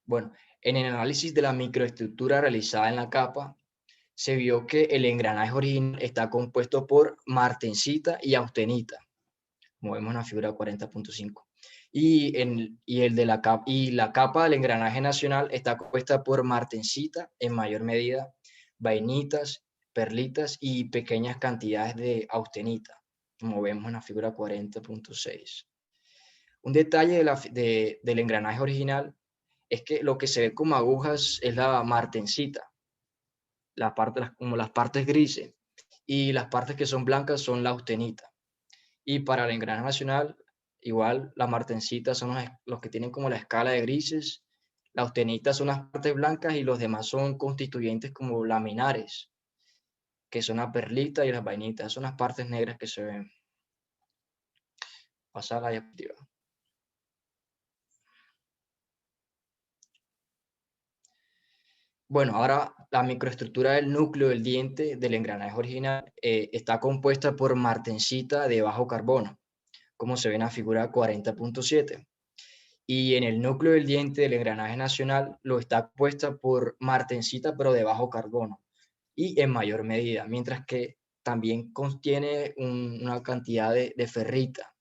Bueno, en el análisis de la microestructura realizada en la capa, se vio que el engranaje original está compuesto por martensita y austenita, como vemos en la figura 40.5. Y la capa del engranaje nacional está compuesta por martensita en mayor medida, vainitas, perlitas y pequeñas cantidades de austenita, como vemos en la figura 40.6. Un detalle del engranaje original es que lo que se ve como agujas es la martensita, como las partes grises, y las partes que son blancas son la austenita. Y para el engranaje nacional, igual la martensita son los que tienen como la escala de grises, la austenita son las partes blancas y los demás son constituyentes como laminares, que son la perlita y las vainitas, son las partes negras que se ven. Pasar a la diapositiva. Bueno, ahora la microestructura del núcleo del diente del engranaje original está compuesta por martensita de bajo carbono, como se ve en la figura 40.7. Y en el núcleo del diente del engranaje nacional lo está compuesta por martensita, pero de bajo carbono, y en mayor medida, mientras que también contiene una cantidad de ferrita,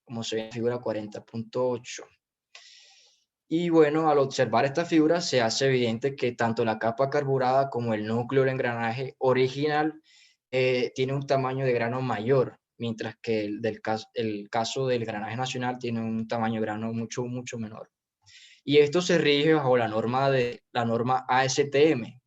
como se ve en la figura 40.8. Y bueno, al observar esta figura se hace evidente que tanto la capa carburada como el núcleo del engranaje original tiene un tamaño de grano mayor, mientras que el caso del engranaje nacional tiene un tamaño de grano mucho, mucho menor. Y esto se rige bajo la norma ASTM,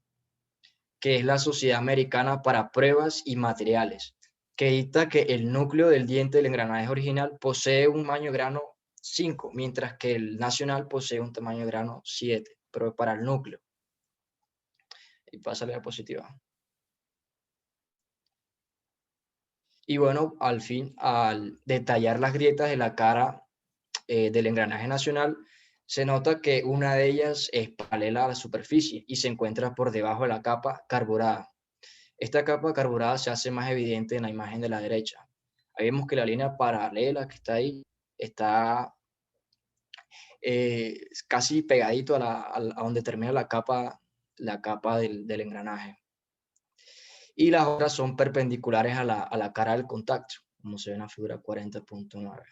que es la Sociedad Americana para Pruebas y Materiales, que dicta que el núcleo del diente del engranaje original posee un tamaño de grano 5, mientras que el nacional posee un tamaño de grano 7, pero para el núcleo. Y pasa a la diapositiva. Y bueno, al detallar las grietas de la cara del engranaje nacional, se nota que una de ellas es paralela a la superficie y se encuentra por debajo de la capa carburada. Esta capa carburada se hace más evidente en la imagen de la derecha. Ahí vemos que la línea paralela que está ahí está casi pegadito a donde termina la capa del engranaje. Y las otras son perpendiculares a la cara del contacto, como se ve en la figura 40.9.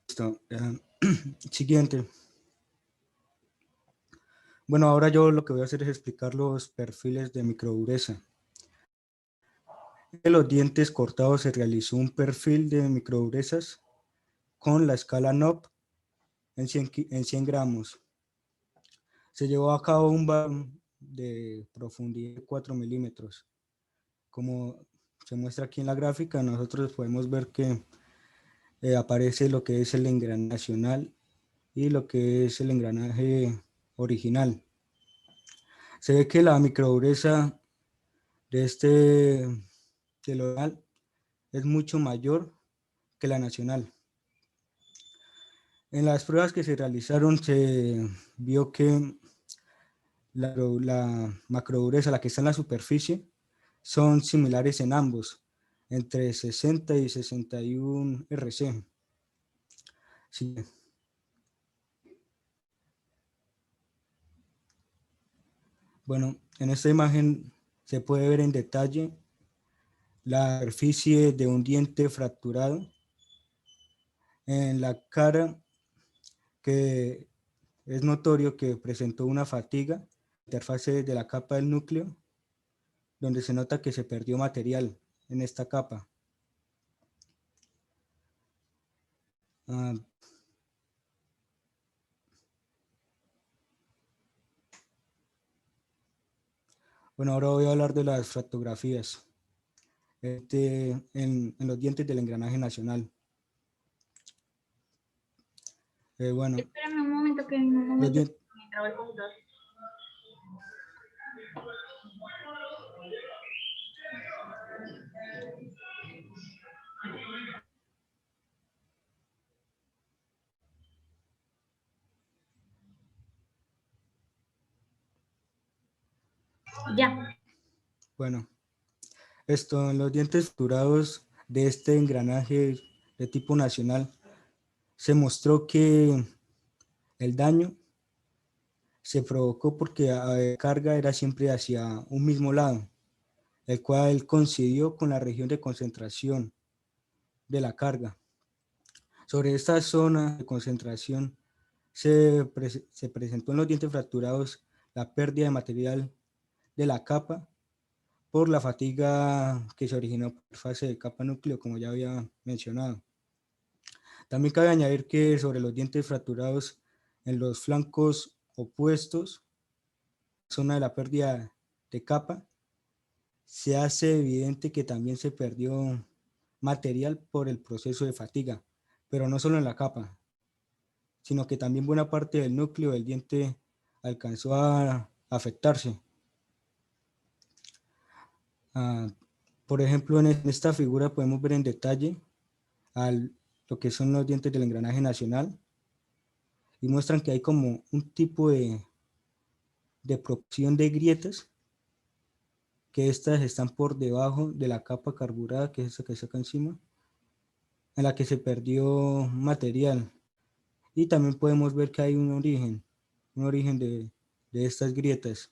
Listo. Siguiente. Bueno, ahora yo lo que voy a hacer es explicar los perfiles de microdureza. En los dientes cortados se realizó un perfil de microdurezas con la escala NOP en 100 gramos. Se llevó a cabo un valor de profundidad de 4 milímetros. Como se muestra aquí en la gráfica, nosotros podemos ver que aparece lo que es el engranaje nacional y lo que es el engranaje original. Se ve que la microdureza de del original es mucho mayor que la nacional. En las pruebas que se realizaron se vio que la macrodureza, la que está en la superficie, son similares en ambos, entre 60 y 61 RC. Sí. Bueno, en esta imagen se puede ver en detalle la superficie de un diente fracturado en la cara, que es notorio que presentó una fatiga, interfase de la capa del núcleo, donde se nota que se perdió material en esta capa. Bueno, ahora voy a hablar de las fractografías en los dientes del engranaje nacional. Bueno, Espérame un momento que en un los momento dientes, me trabó el computador. Ya. bueno, en los dientes fracturados de este engranaje de tipo nacional, se mostró que el daño se provocó porque la carga era siempre hacia un mismo lado, el cual coincidió con la región de concentración de la carga. Sobre esta zona de concentración se presentó en los dientes fracturados la pérdida de material de la capa por la fatiga que se originó por fase de capa núcleo, como ya había mencionado. También cabe añadir que sobre los dientes fracturados en los flancos opuestos, zona de la pérdida de capa, se hace evidente que también se perdió material por el proceso de fatiga, pero no solo en la capa, sino que también buena parte del núcleo del diente alcanzó a afectarse. Por ejemplo, en esta figura podemos ver en detalle lo que son los dientes del engranaje nacional y muestran que hay como un tipo de proporción de grietas, que estas están por debajo de la capa carburada, que es esa que está acá encima, en la que se perdió material. Y también podemos ver que hay un origen de estas grietas,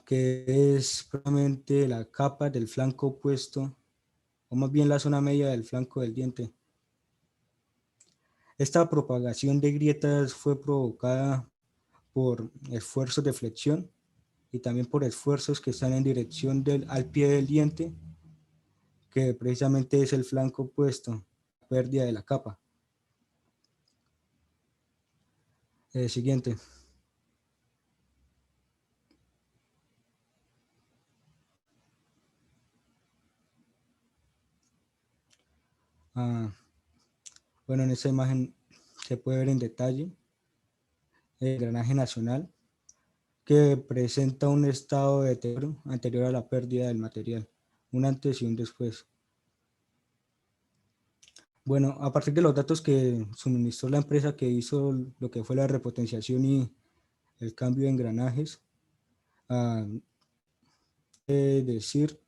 que es probablemente la capa del flanco opuesto, o más bien la zona media del flanco del diente. Esta propagación de grietas fue provocada por esfuerzos de flexión y también por esfuerzos que están en dirección al pie del diente, que precisamente es el flanco opuesto, la pérdida de la capa. Siguiente. Bueno, en esta imagen se puede ver en detalle el engranaje nacional, que presenta un estado de deterioro anterior a la pérdida del material, un antes y un después. Bueno, a partir de los datos que suministró la empresa que hizo lo que fue la repotenciación y el cambio de engranajes, decir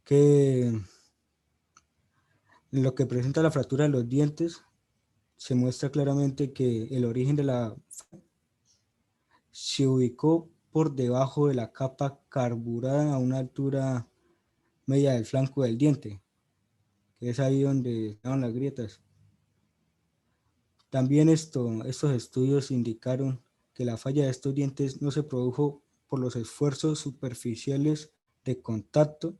que en lo que presenta la fractura de los dientes se muestra claramente que el origen de la se ubicó por debajo de la capa carburada a una altura media del flanco del diente, que es ahí donde estaban las grietas. También estos estudios indicaron que la falla de estos dientes no se produjo por los esfuerzos superficiales de contacto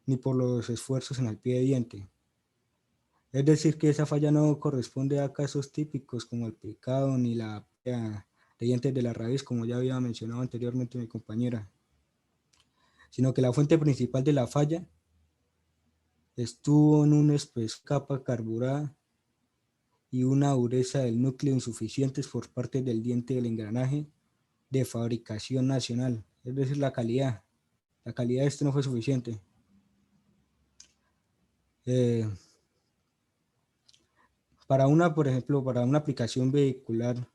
ni por los esfuerzos en el pie de diente. Es decir, que esa falla no corresponde a casos típicos como el picado ni la pérdida de dientes de la raíz, como ya había mencionado anteriormente mi compañera, sino que la fuente principal de la falla estuvo en una espesa capa carburada y una dureza del núcleo insuficientes por parte del diente del engranaje de fabricación nacional, es decir, la calidad de este no fue suficiente. Por ejemplo, para una aplicación vehicular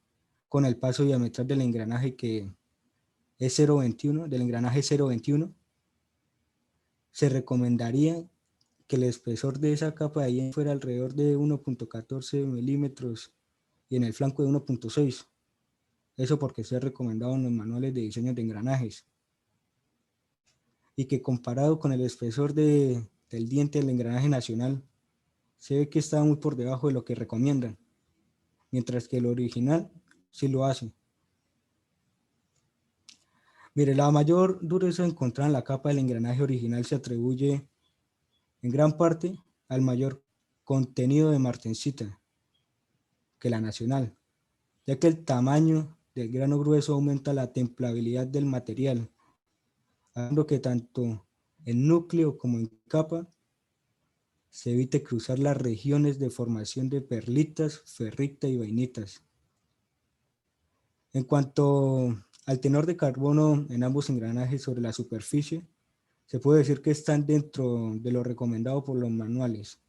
con el paso diametral del engranaje que es 0.21, del engranaje 0.21, se recomendaría que el espesor de esa capa de ahí fuera alrededor de 1.14 milímetros y en el flanco de 1.6. Eso porque se ha recomendado en los manuales de diseño de engranajes. y que comparado con el espesor del diente del engranaje nacional, se ve que está muy por debajo de lo que recomiendan, mientras que el original sí lo hace. Mire, la mayor dureza encontrada en la capa del engranaje original se atribuye en gran parte al mayor contenido de martensita que la nacional, ya que el tamaño del grano grueso aumenta la templabilidad del material, haciendo que tanto en núcleo como en capa se evite cruzar las regiones de formación de perlitas, ferrita y vainitas. En cuanto al tenor de carbono en ambos engranajes sobre la superficie, se puede decir que están dentro de lo recomendado por los manuales,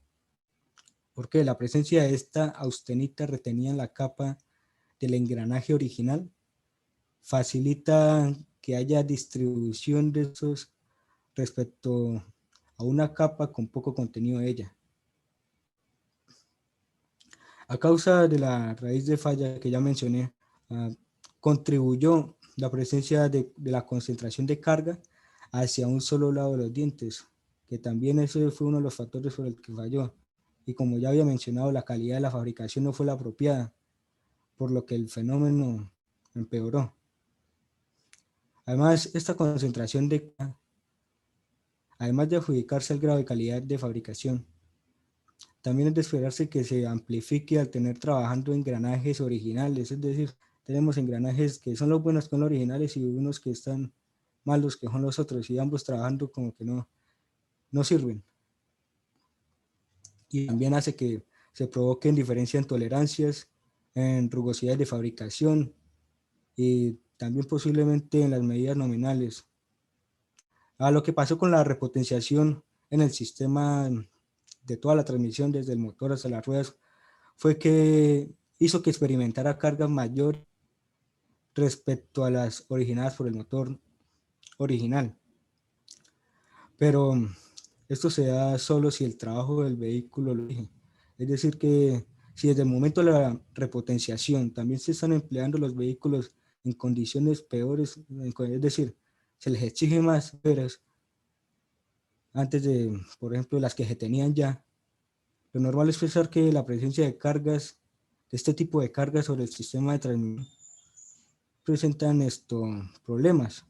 porque la presencia de esta austenita retenida en la capa del engranaje original facilita que haya distribución de esos respecto a una capa con poco contenido de ella. A causa de la raíz de falla que ya mencioné, contribuyó la presencia de la concentración de carga hacia un solo lado de los dientes, que también ese fue uno de los factores por el que falló. Y como ya había mencionado, la calidad de la fabricación no fue la apropiada, por lo que el fenómeno empeoró. Además, esta concentración además de adjudicarse el grado de calidad de fabricación, también es de esperarse que se amplifique al tener trabajando engranajes originales, es decir, tenemos engranajes que son los buenos que son los originales y unos que están malos que son los otros, y ambos trabajando como que no sirven. Y también hace que se provoquen diferencias en tolerancias, en rugosidades de fabricación y también posiblemente en las medidas nominales. Lo que pasó con la repotenciación en el sistema de toda la transmisión desde el motor hasta las ruedas fue que hizo que experimentara cargas mayores respecto a las originadas por el motor original. Pero esto se da solo si el trabajo del vehículo lo exige. Es decir que si desde el momento de la repotenciación también se están empleando los vehículos en condiciones peores, es decir, se les exige más veras antes de, por ejemplo, las que se tenían ya, lo normal es pensar que la presencia de cargas, de este tipo de cargas sobre el sistema de transmisión, presentan problemas.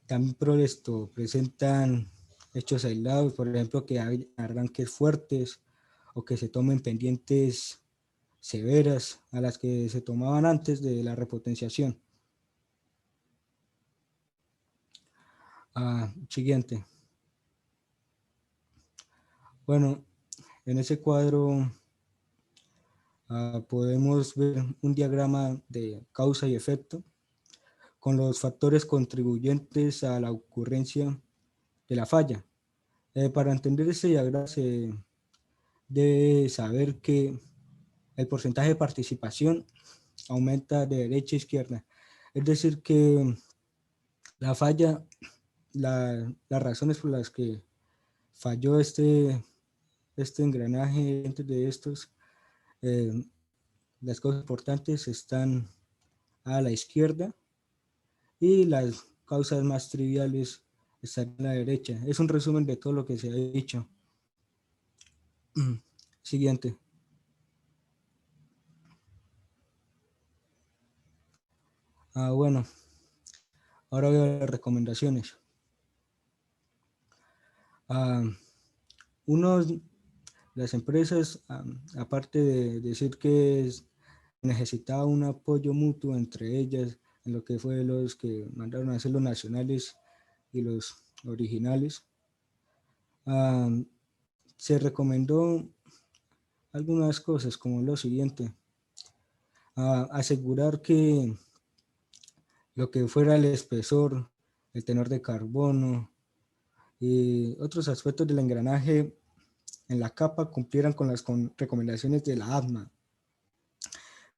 También presentan hechos aislados, por ejemplo, que hay arranques fuertes o que se tomen pendientes severas a las que se tomaban antes de la repotenciación. Siguiente. Bueno, en ese cuadro podemos ver un diagrama de causa y efecto con los factores contribuyentes a la ocurrencia de la falla. Para entender este diagrama se debe saber que el porcentaje de participación aumenta de derecha a izquierda. Es decir que la falla, las razones por las que falló este engranaje dentro de estos, las cosas importantes están a la izquierda y las causas más triviales están a la derecha. Es un resumen de todo lo que se ha dicho. Siguiente. Bueno, ahora veo las recomendaciones. Las empresas, aparte de decir que necesitaba un apoyo mutuo entre ellas, en lo que fue los que mandaron a hacer los nacionales y los originales, se recomendó algunas cosas como lo siguiente: asegurar que lo que fuera el espesor, el tenor de carbono y otros aspectos del engranaje en la capa cumplieran con las recomendaciones de la ADMA.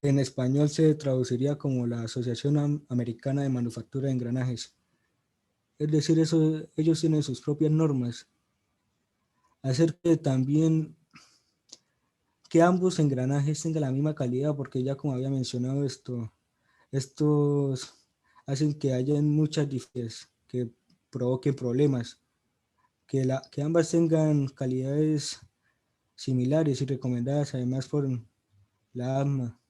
En español se traduciría como la Asociación Americana de Manufactura de Engranajes. Es decir, ellos tienen sus propias normas. Hacer que también que ambos engranajes tengan la misma calidad, porque ya como había mencionado estos hacen que haya muchas diferencias, que provoquen problemas, que ambas tengan calidades similares y recomendadas además por la AMA.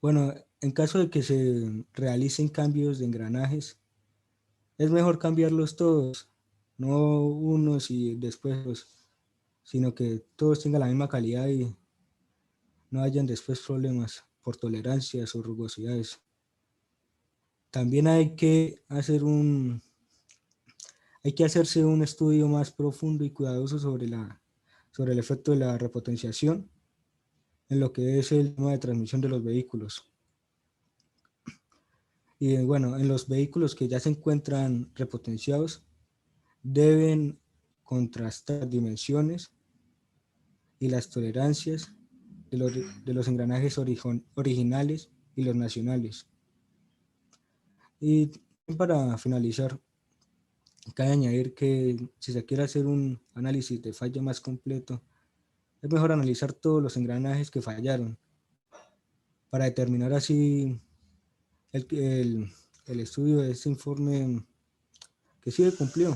Bueno, en caso de que se realicen cambios de engranajes, es mejor cambiarlos todos, no unos y después otros, sino que todos tengan la misma calidad y no hayan después problemas por tolerancias o rugosidades. También hay que hacerse un estudio más profundo y cuidadoso sobre el efecto de la repotenciación en lo que es el tema de transmisión de los vehículos. Y bueno, en los vehículos que ya se encuentran repotenciados, deben contrastar dimensiones y las tolerancias de los engranajes originales y los nacionales. Y para finalizar, cabe añadir que si se quiere hacer un análisis de falla más completo, es mejor analizar todos los engranajes que fallaron para determinar así el estudio de este informe que sí cumplió,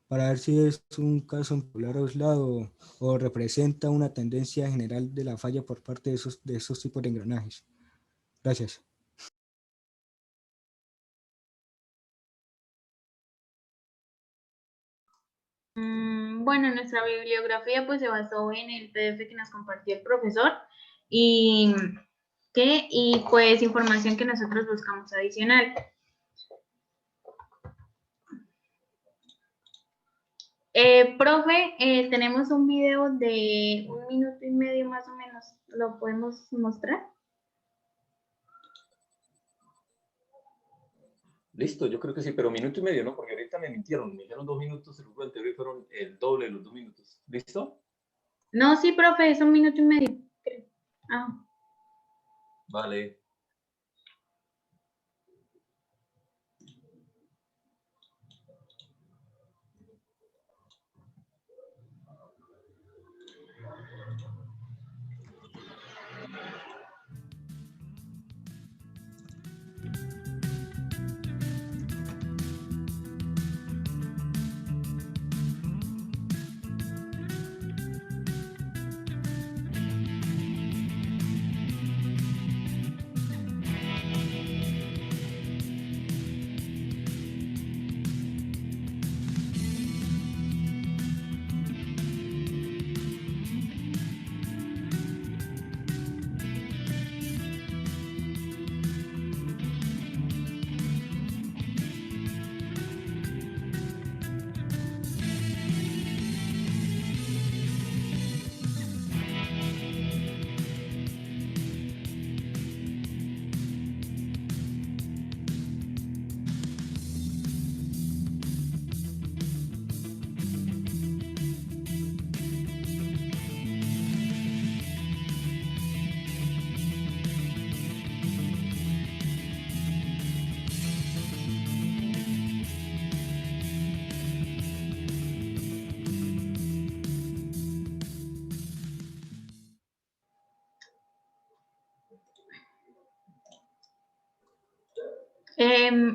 para ver si es un caso en popular aislado o representa una tendencia general de la falla por parte de esos tipos de engranajes. Gracias. Bueno, nuestra bibliografía pues se basó en el PDF que nos compartió el profesor y pues información que nosotros buscamos adicional. Profe, tenemos un video de 1 minuto y medio más o menos, ¿lo podemos mostrar? Listo, yo creo que sí, pero minuto y medio, ¿no? Porque ahorita me mintieron, me dijeron 2 minutos, el grupo anterior fueron el doble de los 2 minutos. ¿Listo? No, sí, profe, es 1 minuto y medio. Ah. Vale.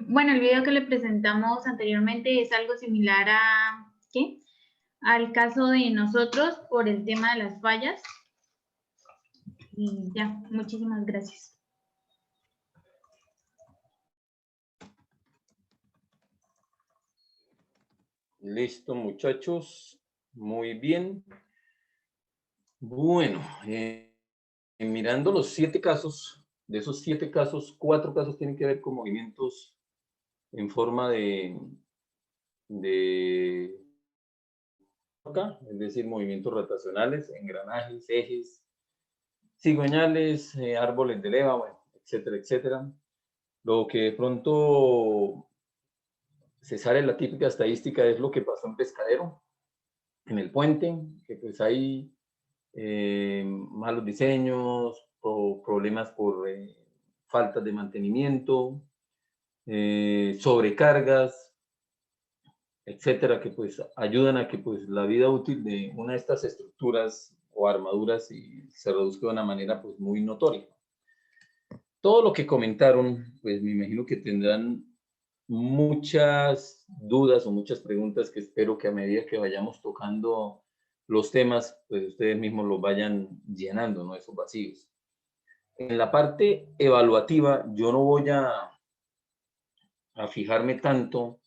Bueno, el video que le presentamos anteriormente es algo similar al caso de nosotros por el tema de las fallas. Y ya, muchísimas gracias. Listo, muchachos. Muy bien. Bueno, mirando los 7 casos, de esos 7 casos, 4 casos tienen que ver con movimientos en forma de es decir, movimientos rotacionales, engranajes, ejes, cigüeñales, árboles de leva, bueno, etcétera, etcétera. Lo que de pronto se sale la típica estadística es lo que pasó en Pescadero, en el puente, que pues hay malos diseños, problemas por falta de mantenimiento, sobrecargas, etcétera, que pues ayudan a que pues la vida útil de una de estas estructuras o armaduras se reduzca de una manera pues muy notoria. Todo lo que comentaron, pues me imagino que tendrán muchas dudas o muchas preguntas que espero que a medida que vayamos tocando los temas, pues ustedes mismos los vayan llenando, ¿no? Esos vacíos. En la parte evaluativa, yo no voy a fijarme tanto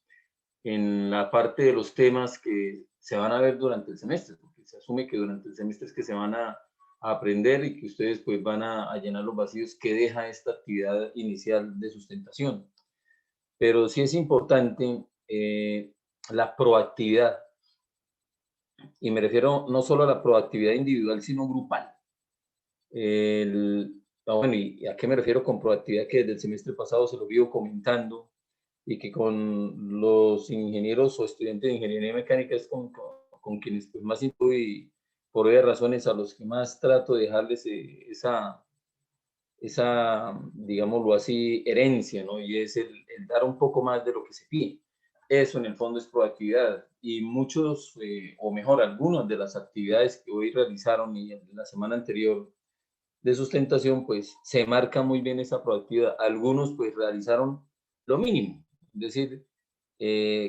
en la parte de los temas que se van a ver durante el semestre, porque se asume que durante el semestre es que se van a aprender y que ustedes pues van a llenar los vacíos que deja esta actividad inicial de sustentación. Pero sí es importante la proactividad, y me refiero no solo a la proactividad individual, sino grupal. Bueno, ¿y a qué me refiero con proactividad? Que desde el semestre pasado se lo vivo comentando, y que con los ingenieros o estudiantes de ingeniería mecánica es con quienes pues más y por varias razones a los que más trato de dejarles esa, digámoslo así, herencia, ¿no? Y es el dar un poco más de lo que se pide. Eso en el fondo es proactividad, y muchos, o mejor, algunas de las actividades que hoy realizaron y en la semana anterior de sustentación, pues se marca muy bien esa proactividad. Algunos pues realizaron lo mínimo, es decir,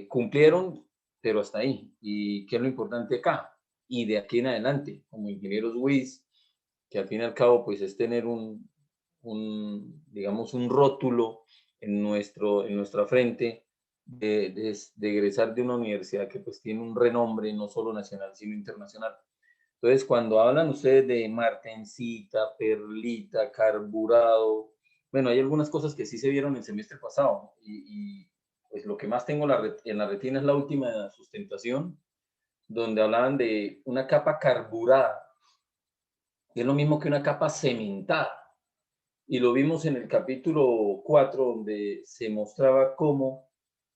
cumplieron, pero hasta ahí. ¿Y qué es lo importante acá? Y de aquí en adelante, como ingenieros WIS, que al fin y al cabo pues es tener digamos, un rótulo en nuestra frente de egresar de una universidad que pues tiene un renombre no solo nacional, sino internacional. Entonces, cuando hablan ustedes de martencita, perlita, carburado, bueno, hay algunas cosas que sí se vieron el semestre pasado, y pues lo que más tengo en la retina es la última sustentación, donde hablaban de una capa carburada, que es lo mismo que una capa cementada. Y lo vimos en el capítulo 4, donde se mostraba cómo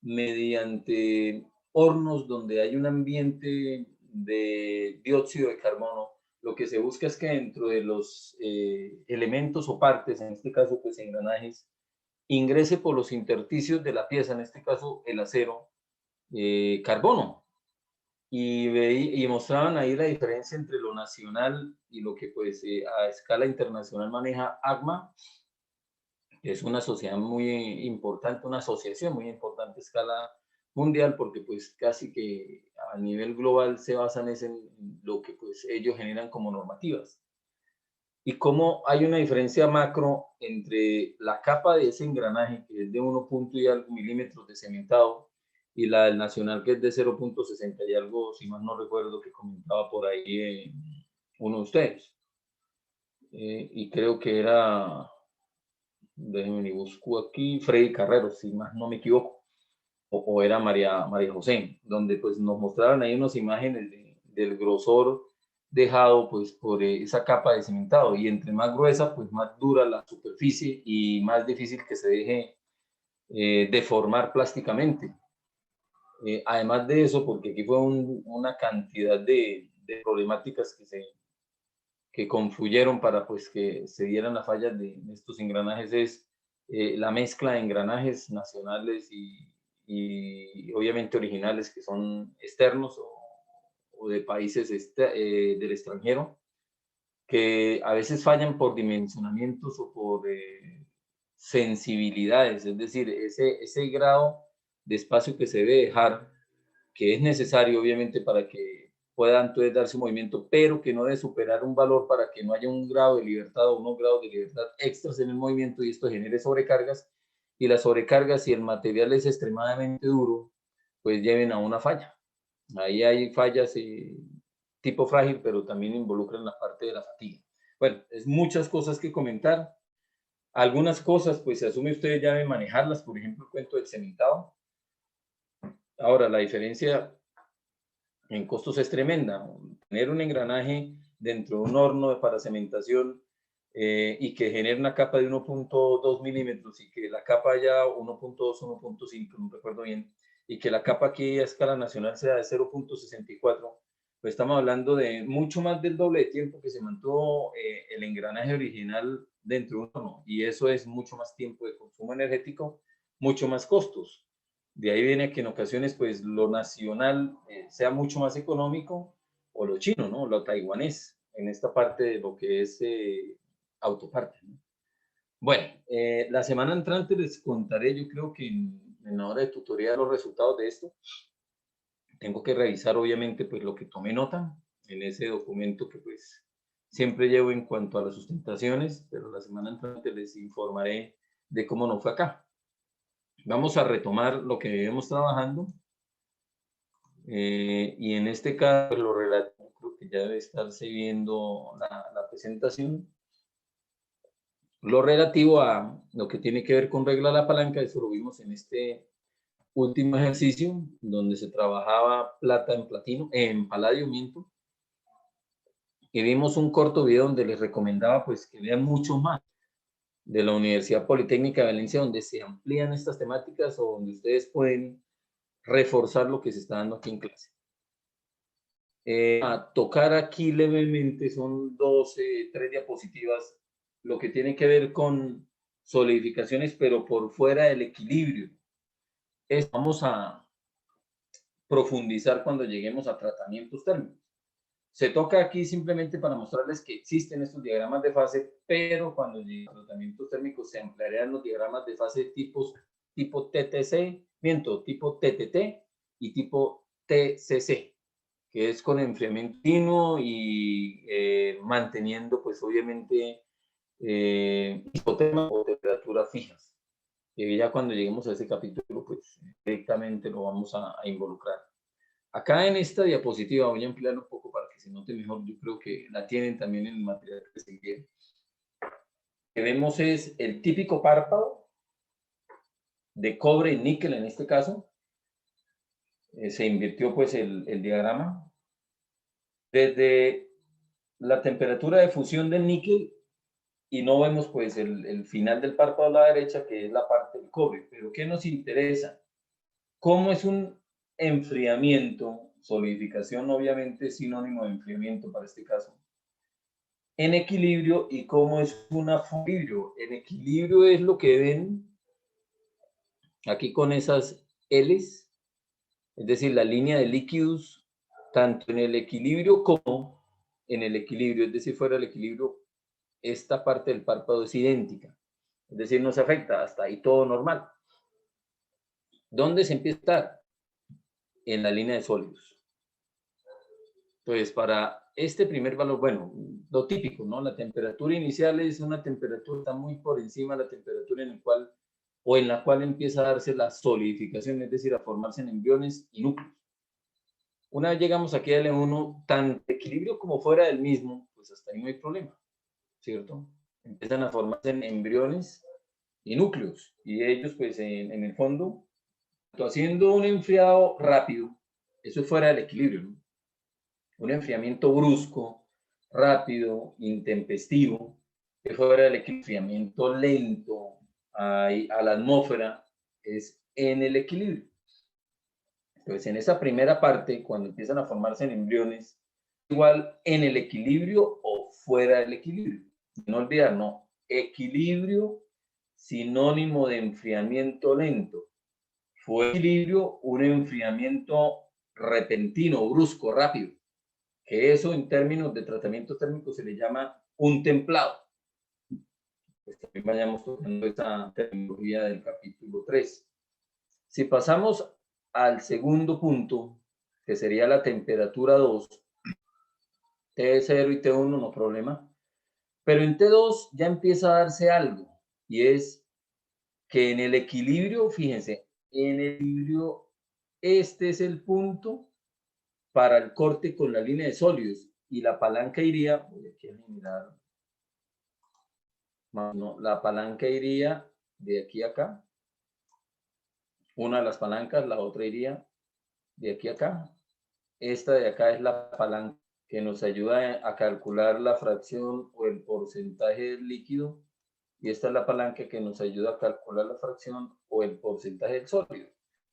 mediante hornos donde hay un ambiente de dióxido de carbono, lo que se busca es que dentro de los elementos o partes, en este caso pues engranajes, ingrese por los intersticios de la pieza, en este caso el acero, carbono. Y mostraban ahí la diferencia entre lo nacional y lo que pues a escala internacional maneja ACMA, que es una sociedad muy importante, una asociación muy importante a escala mundial, porque pues casi que a nivel global se basan en lo que pues ellos generan como normativas. Y cómo hay una diferencia macro entre la capa de ese engranaje, que es de 1 y algo milímetros de cementado, y la del nacional, que es de 0.60 y algo, si más no recuerdo, que comentaba por ahí uno de ustedes. Y creo que era, déjenme busco aquí, Freddy Carrero, si más no me equivoco, o era María José, donde pues nos mostraron ahí unas imágenes del grosor dejado pues por esa capa de cimentado, y entre más gruesa pues más dura la superficie y más difícil que se deje deformar plásticamente. Además de eso, porque aquí fue una cantidad de problemáticas que confluyeron para pues que se dieran las fallas de estos engranajes, es la mezcla de engranajes nacionales y obviamente originales que son externos o de países del extranjero, que a veces fallan por dimensionamientos o por sensibilidades, es decir, ese grado de espacio que se debe dejar, que es necesario obviamente para que pueda entonces darse un movimiento, pero que no debe superar un valor para que no haya un grado de libertad o unos grados de libertad extras en el movimiento, y esto genere sobrecargas, y las sobrecargas, si el material es extremadamente duro, pues lleven a una falla. Ahí hay fallas tipo frágil, pero también involucran la parte de la fatiga. Bueno, es muchas cosas que comentar. Algunas cosas, pues se asume ustedes ya deben manejarlas, por ejemplo, el cuento del cementado. Ahora, la diferencia en costos es tremenda. Tener un engranaje dentro de un horno para cementación y que genere una capa de 1.2 milímetros y que la capa haya 1.2, 1.5, no recuerdo bien, y que la capa aquí a escala nacional sea de 0.64, pues estamos hablando de mucho más del doble de tiempo que se mantuvo el engranaje original dentro de un horno, y eso es mucho más tiempo de consumo energético, mucho más costos. De ahí viene que en ocasiones pues lo nacional sea mucho más económico, o lo chino, ¿no? Lo taiwanés, en esta parte de lo que es autoparte, ¿no? Bueno, la semana entrante les contaré, yo creo que en la hora de tutoría los resultados de esto, tengo que revisar obviamente pues lo que tomé nota en ese documento que pues siempre llevo en cuanto a las sustentaciones, pero la semana entrante les informaré de cómo nos fue acá. Vamos a retomar lo que venimos trabajando y en este caso lo relativo, creo que ya debe estarse viendo la presentación. Lo relativo a lo que tiene que ver con regla de la palanca, eso lo vimos en este último ejercicio, donde se trabajaba plata en platino, en paladio, miento. Y vimos un corto video donde les recomendaba pues que vean mucho más de la Universidad Politécnica de Valencia, donde se amplían estas temáticas o donde ustedes pueden reforzar lo que se está dando aquí en clase. A tocar aquí levemente son 3 diapositivas, lo que tiene que ver con solidificaciones, pero por fuera del equilibrio. Vamos a profundizar cuando lleguemos a tratamientos térmicos. Se toca aquí simplemente para mostrarles que existen estos diagramas de fase, pero cuando llegue a tratamientos térmicos se ampliarán los diagramas de fase tipo TTC, tipo TTT y tipo TCC, que es con enfriamiento continuo y manteniendo pues obviamente hipotermia o temperaturas fijas. Que ya cuando lleguemos a ese capítulo pues directamente lo vamos a involucrar. Acá en esta diapositiva voy a ampliar un poco para que se note mejor. Yo creo que la tienen también en el material que se quiere. Lo que vemos es el típico párpado de cobre y níquel en este caso. Se invirtió pues el diagrama. Desde la temperatura de fusión del níquel y no vemos pues el final del párpado a la derecha, que es la parte del cobre. Pero ¿qué nos interesa? ¿Cómo es un enfriamiento? Solidificación obviamente es sinónimo de enfriamiento para este caso. En equilibrio, y cómo es un equilibrio. En equilibrio es lo que ven aquí con esas L's, es decir, la línea de líquidos, tanto en el equilibrio como en el equilibrio, es decir, fuera del equilibrio, esta parte del párpado es idéntica, es decir, no se afecta, hasta ahí todo normal. ¿Dónde se empieza a estar? En la línea de sólidos. Entonces, para este primer valor, bueno, lo típico, ¿no? La temperatura inicial es una temperatura, está muy por encima de la temperatura en la cual empieza a darse la solidificación, es decir, a formarse en embriones y núcleos. Una vez llegamos aquí al L1, tanto equilibrio como fuera del mismo, pues hasta ahí no hay problema, ¿cierto? Empiezan a formarse en embriones y núcleos, y ellos, pues, en el fondo, haciendo un enfriado rápido, eso es fuera del equilibrio, ¿no? Un enfriamiento brusco, rápido, intempestivo, que fuera del enfriamiento lento a la atmósfera, es en el equilibrio. Entonces, en esa primera parte, cuando empiezan a formarse en embriones, igual en el equilibrio o fuera del equilibrio. No olvidar, no. Equilibrio, sinónimo de enfriamiento lento. Fuera del equilibrio, un enfriamiento repentino, brusco, rápido. Que eso en términos de tratamiento térmico se le llama un templado. Pues también vayamos tocando esa terminología del capítulo 3. Si pasamos al segundo punto, que sería la temperatura 2, T0 y T1 no problema, pero en T2 ya empieza a darse algo, y es que en el equilibrio, fíjense, en el equilibrio, este es el punto para el corte con la línea de sólidos, y la palanca iría, voy aquí a eliminar, no, la palanca iría de aquí a acá, una de las palancas, la otra iría de aquí a acá, esta de acá es la palanca que nos ayuda a calcular la fracción o el porcentaje del líquido, y esta es la palanca que nos ayuda a calcular la fracción o el porcentaje del sólido.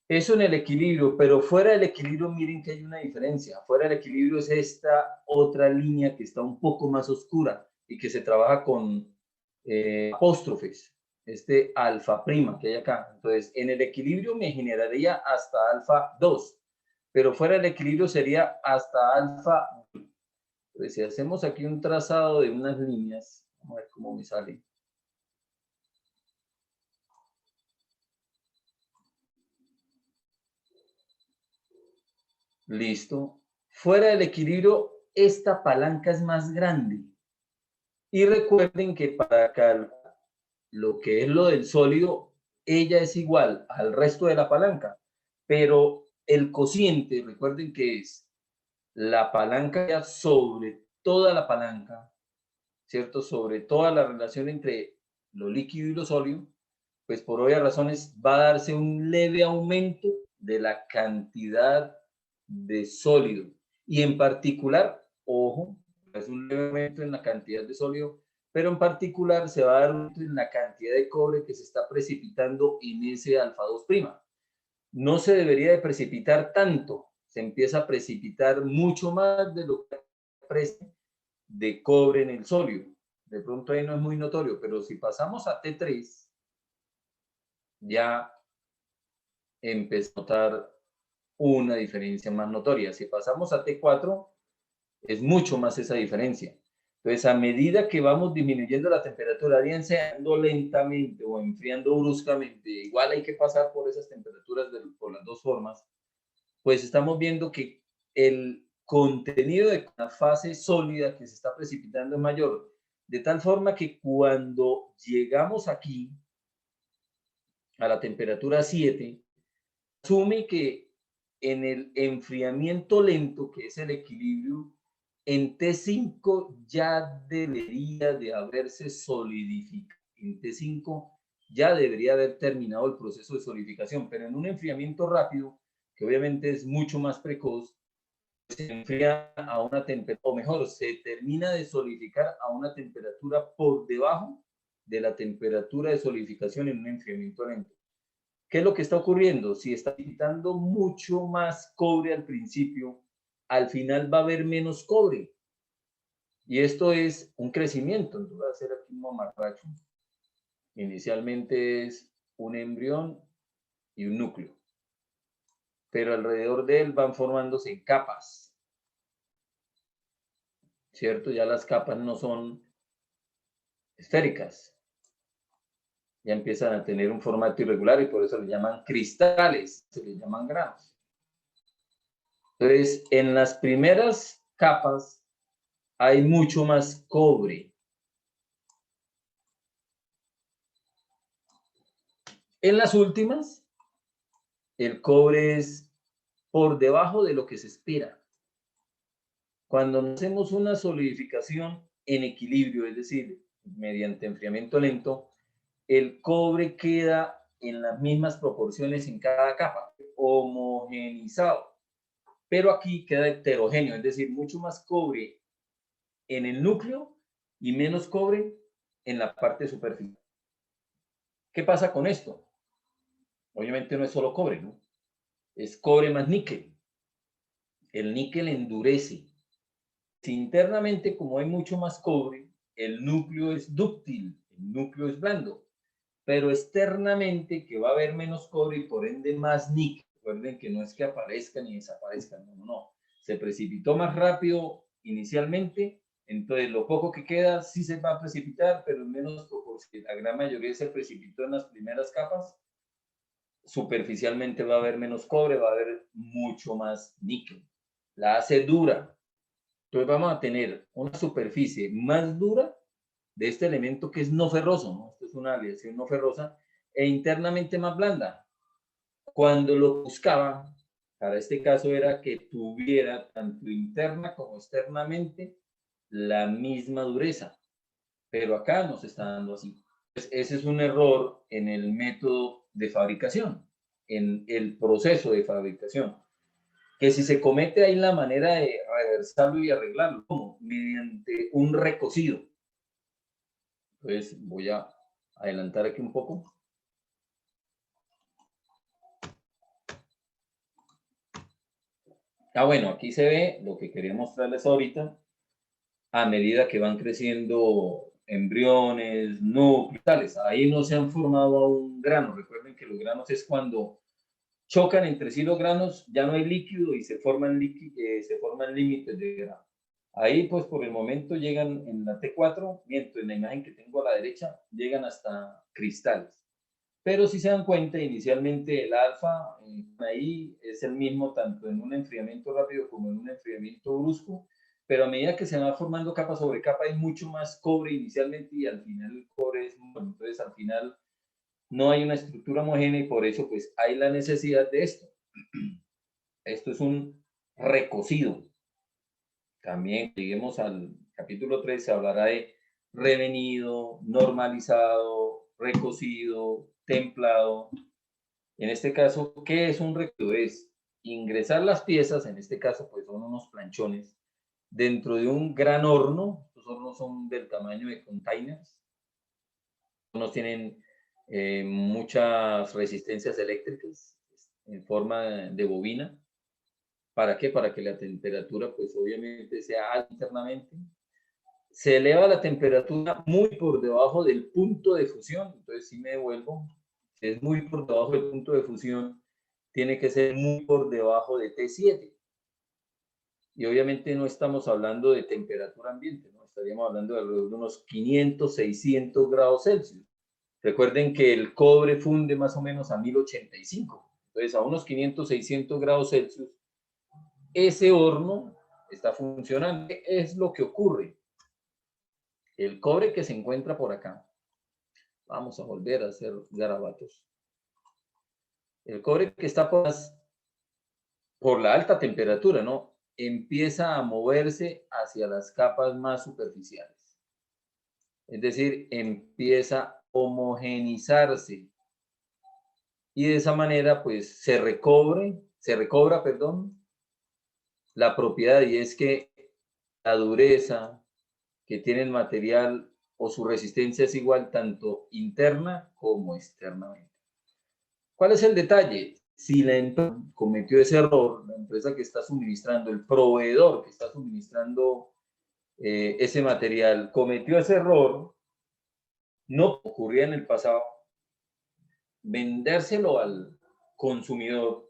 Eso en el equilibrio, pero fuera del equilibrio miren que hay una diferencia. Fuera del equilibrio es esta otra línea que está un poco más oscura y que se trabaja con apóstrofes, este alfa prima que hay acá. Entonces, en el equilibrio me generaría hasta alfa 2, pero fuera del equilibrio sería hasta alfa. Entonces, si hacemos aquí un trazado de unas líneas, vamos a ver cómo me sale. Listo. Fuera del equilibrio, esta palanca es más grande. Y recuerden que para calcular lo que es lo del sólido, ella es igual al resto de la palanca. Pero el cociente, recuerden que es la palanca sobre toda la palanca, ¿cierto? Sobre toda la relación entre lo líquido y lo sólido, pues por obvias razones va a darse un leve aumento de la cantidad de sólido. Y en particular, ojo, es un leve aumento en la cantidad de sólido, pero en particular se va a dar un aumento en la cantidad de cobre que se está precipitando en ese alfa 2'. No se debería de precipitar tanto, se empieza a precipitar mucho más de lo que aparece de cobre en el sólido. De pronto ahí no es muy notorio, pero si pasamos a T3, ya empieza a notar una diferencia más notoria. Si pasamos a T4, es mucho más esa diferencia. Entonces, a medida que vamos disminuyendo la temperatura, bien sea lentamente o enfriando bruscamente, igual hay que pasar por esas temperaturas por las dos formas, pues estamos viendo que el contenido de la fase sólida que se está precipitando es mayor, de tal forma que cuando llegamos aquí a la temperatura 7, asume que en el enfriamiento lento, que es el equilibrio, en T5 ya debería de haberse solidificado. En T5 ya debería haber terminado el proceso de solidificación, pero en un enfriamiento rápido, que obviamente es mucho más precoz, se enfría a una temperatura, o mejor, se termina de solidificar a una temperatura por debajo de la temperatura de solidificación en un enfriamiento lento. ¿Qué es lo que está ocurriendo? Si está quitando mucho más cobre al principio, al final va a haber menos cobre. Y esto es un crecimiento. Entonces voy a hacer aquí un mamarracho. Inicialmente es un embrión y un núcleo. Pero alrededor de él van formándose capas. ¿Cierto? Ya las capas no son esféricas. Ya empiezan a tener un formato irregular y por eso le llaman cristales, se les llaman granos. Entonces, en las primeras capas hay mucho más cobre. En las últimas, el cobre es por debajo de lo que se espera. Cuando hacemos una solidificación en equilibrio, es decir, mediante enfriamiento lento, el cobre queda en las mismas proporciones en cada capa, homogenizado. Pero aquí queda heterogéneo, es decir, mucho más cobre en el núcleo y menos cobre en la parte superficial. ¿Qué pasa con esto? Obviamente no es solo cobre, ¿no? Es cobre más níquel. El níquel endurece. Si internamente, como hay mucho más cobre, el núcleo es dúctil, el núcleo es blando. Pero externamente, que va a haber menos cobre y por ende más níquel. Recuerden que no es que aparezca ni desaparezca, no. Se precipitó más rápido inicialmente, entonces lo poco que queda sí se va a precipitar, pero en menos proporción. La gran mayoría se precipitó en las primeras capas. Superficialmente va a haber menos cobre, va a haber mucho más níquel. La hace dura. Entonces vamos a tener una superficie más dura de este elemento que es no ferroso, ¿no? Esto es una aleación no ferrosa, e internamente más blanda. Cuando lo buscaba, para este caso era que tuviera tanto interna como externamente la misma dureza, pero acá nos está dando así. Pues ese es un error en el método de fabricación, en el proceso de fabricación, que si se comete ahí la manera de reversarlo y arreglarlo, como mediante un recocido. Entonces voy a adelantar aquí un poco. Bueno, aquí se ve lo que quería mostrarles ahorita. A medida que van creciendo embriones, núcleos, tales, ahí no se han formado aún granos. Recuerden que los granos es cuando chocan entre sí los granos, ya no hay líquido y se forman límites de grano. Ahí, pues, por el momento llegan en la T4, mientras en la imagen que tengo a la derecha, llegan hasta cristales. Pero si se dan cuenta, inicialmente el alfa ahí es el mismo tanto en un enfriamiento rápido como en un enfriamiento brusco, pero a medida que se va formando capa sobre capa hay mucho más cobre inicialmente y al final el cobre es bueno, entonces al final no hay una estructura homogénea y por eso pues hay la necesidad de esto. Esto es un recocido. También lleguemos al capítulo 3, se hablará de revenido, normalizado, recocido, templado. En este caso, ¿qué es un recocido? Es ingresar las piezas, en este caso pues son unos planchones, dentro de un gran horno. Estos hornos son del tamaño de containers. Unos tienen muchas resistencias eléctricas en forma de bobina. ¿Para qué? Para que la temperatura, pues obviamente sea alta internamente. Se eleva la temperatura muy por debajo del punto de fusión. Entonces, si me devuelvo, si es muy por debajo del punto de fusión, tiene que ser muy por debajo de T7. Y obviamente no estamos hablando de temperatura ambiente, ¿no? Estaríamos hablando de alrededor de unos 500, 600 grados Celsius. Recuerden que el cobre funde más o menos a 1085. Entonces, a unos 500, 600 grados Celsius, ese horno está funcionando. ¿Qué es lo que ocurre? El cobre que se encuentra por acá. Vamos a volver a hacer garabatos. El cobre que está por la alta temperatura, ¿no? Empieza a moverse hacia las capas más superficiales. Es decir, empieza a homogenizarse. Y de esa manera, pues, se recobra, la propiedad, y es que la dureza que tiene el material o su resistencia es igual tanto interna como externamente. ¿Cuál es el detalle? Si la empresa cometió ese error, la empresa que está suministrando, el proveedor que está suministrando ese material, cometió ese error, no ocurría en el pasado, vendérselo al consumidor,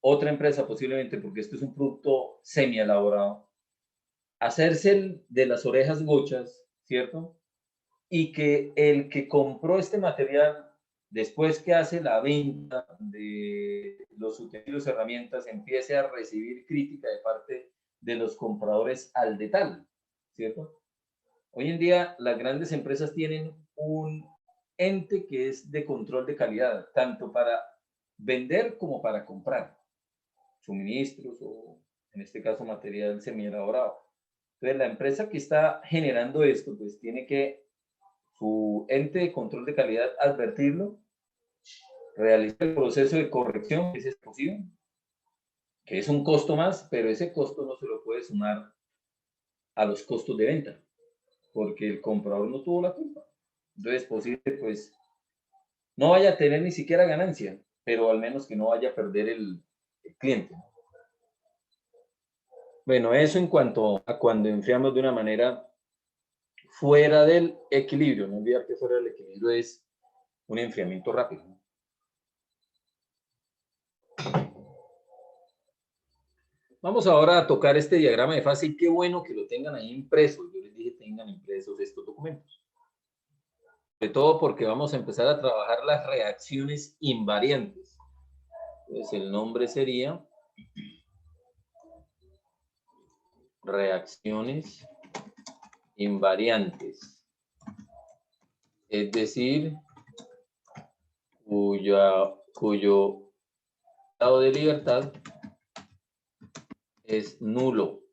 otra empresa posiblemente, porque esto es un producto semi-elaborado, hacerse de las orejas gochas, ¿cierto? Y que el que compró este material, después que hace la venta de los utensilios, herramientas, empiece a recibir crítica de parte de los compradores al detalle, ¿cierto? Hoy en día las grandes empresas tienen un ente que es de control de calidad, tanto para vender como para comprar suministros o, en este caso, material semi-elaborado. Entonces, la empresa que está generando esto, pues tiene que su ente de control de calidad advertirlo, realizar el proceso de corrección, que es exclusivo, que es un costo más, pero ese costo no se lo puede sumar a los costos de venta, porque el comprador no tuvo la culpa. Entonces, es posible, pues, no vaya a tener ni siquiera ganancia, pero al menos que no vaya a perder el cliente. Bueno, eso en cuanto a cuando enfriamos de una manera fuera del equilibrio. No olvidar que fuera del equilibrio es un enfriamiento rápido. Vamos ahora a tocar este diagrama de fase y qué bueno que lo tengan ahí impreso. Yo les dije tengan impresos estos documentos. Sobre todo porque vamos a empezar a trabajar las reacciones invariantes. Entonces el nombre sería reacciones invariantes. Es decir, cuyo grado de libertad es nulo.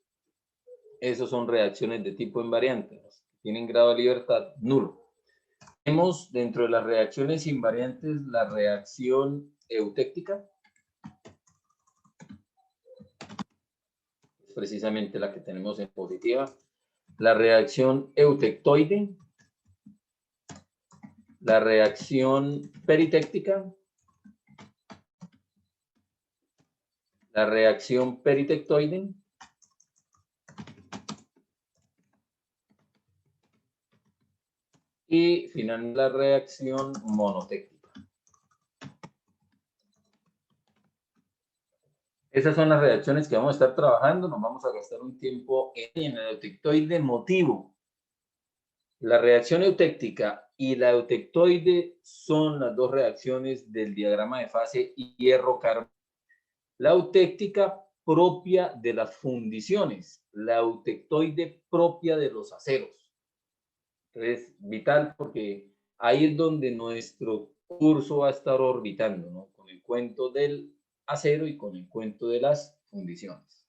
Esas son reacciones de tipo invariante. Tienen grado de libertad nulo. Tenemos dentro de las reacciones invariantes la reacción eutéctica. Es precisamente la que tenemos en positiva. La reacción eutectoide. La reacción peritéctica. La reacción peritectoide. Y finalmente la reacción monotéctica. Esas son las reacciones que vamos a estar trabajando. Nos vamos a gastar un tiempo en el eutectoide motivo. La reacción eutéctica y la eutectoide son las dos reacciones del diagrama de fase hierro-carbono. La eutéctica propia de las fundiciones, la eutectoide propia de los aceros. Entonces, vital porque ahí es donde nuestro curso va a estar orbitando, ¿no? Con el cuento del acero y con el cuento de las fundiciones.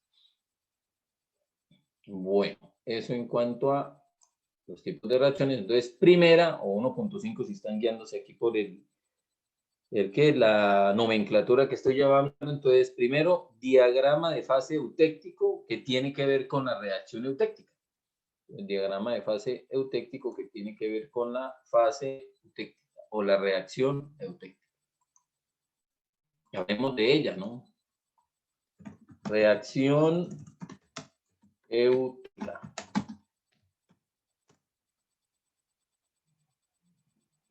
Bueno, eso en cuanto a los tipos de reacciones. Entonces, primera o 1.5 si están guiándose aquí por la nomenclatura que estoy llevando. Entonces, primero, diagrama de fase eutéctico que tiene que ver con la reacción eutéctica. El diagrama de fase eutéctico que tiene que ver con la fase eutéctica o la reacción eutéctica. Hablemos de ella, ¿no? Reacción eutéctica.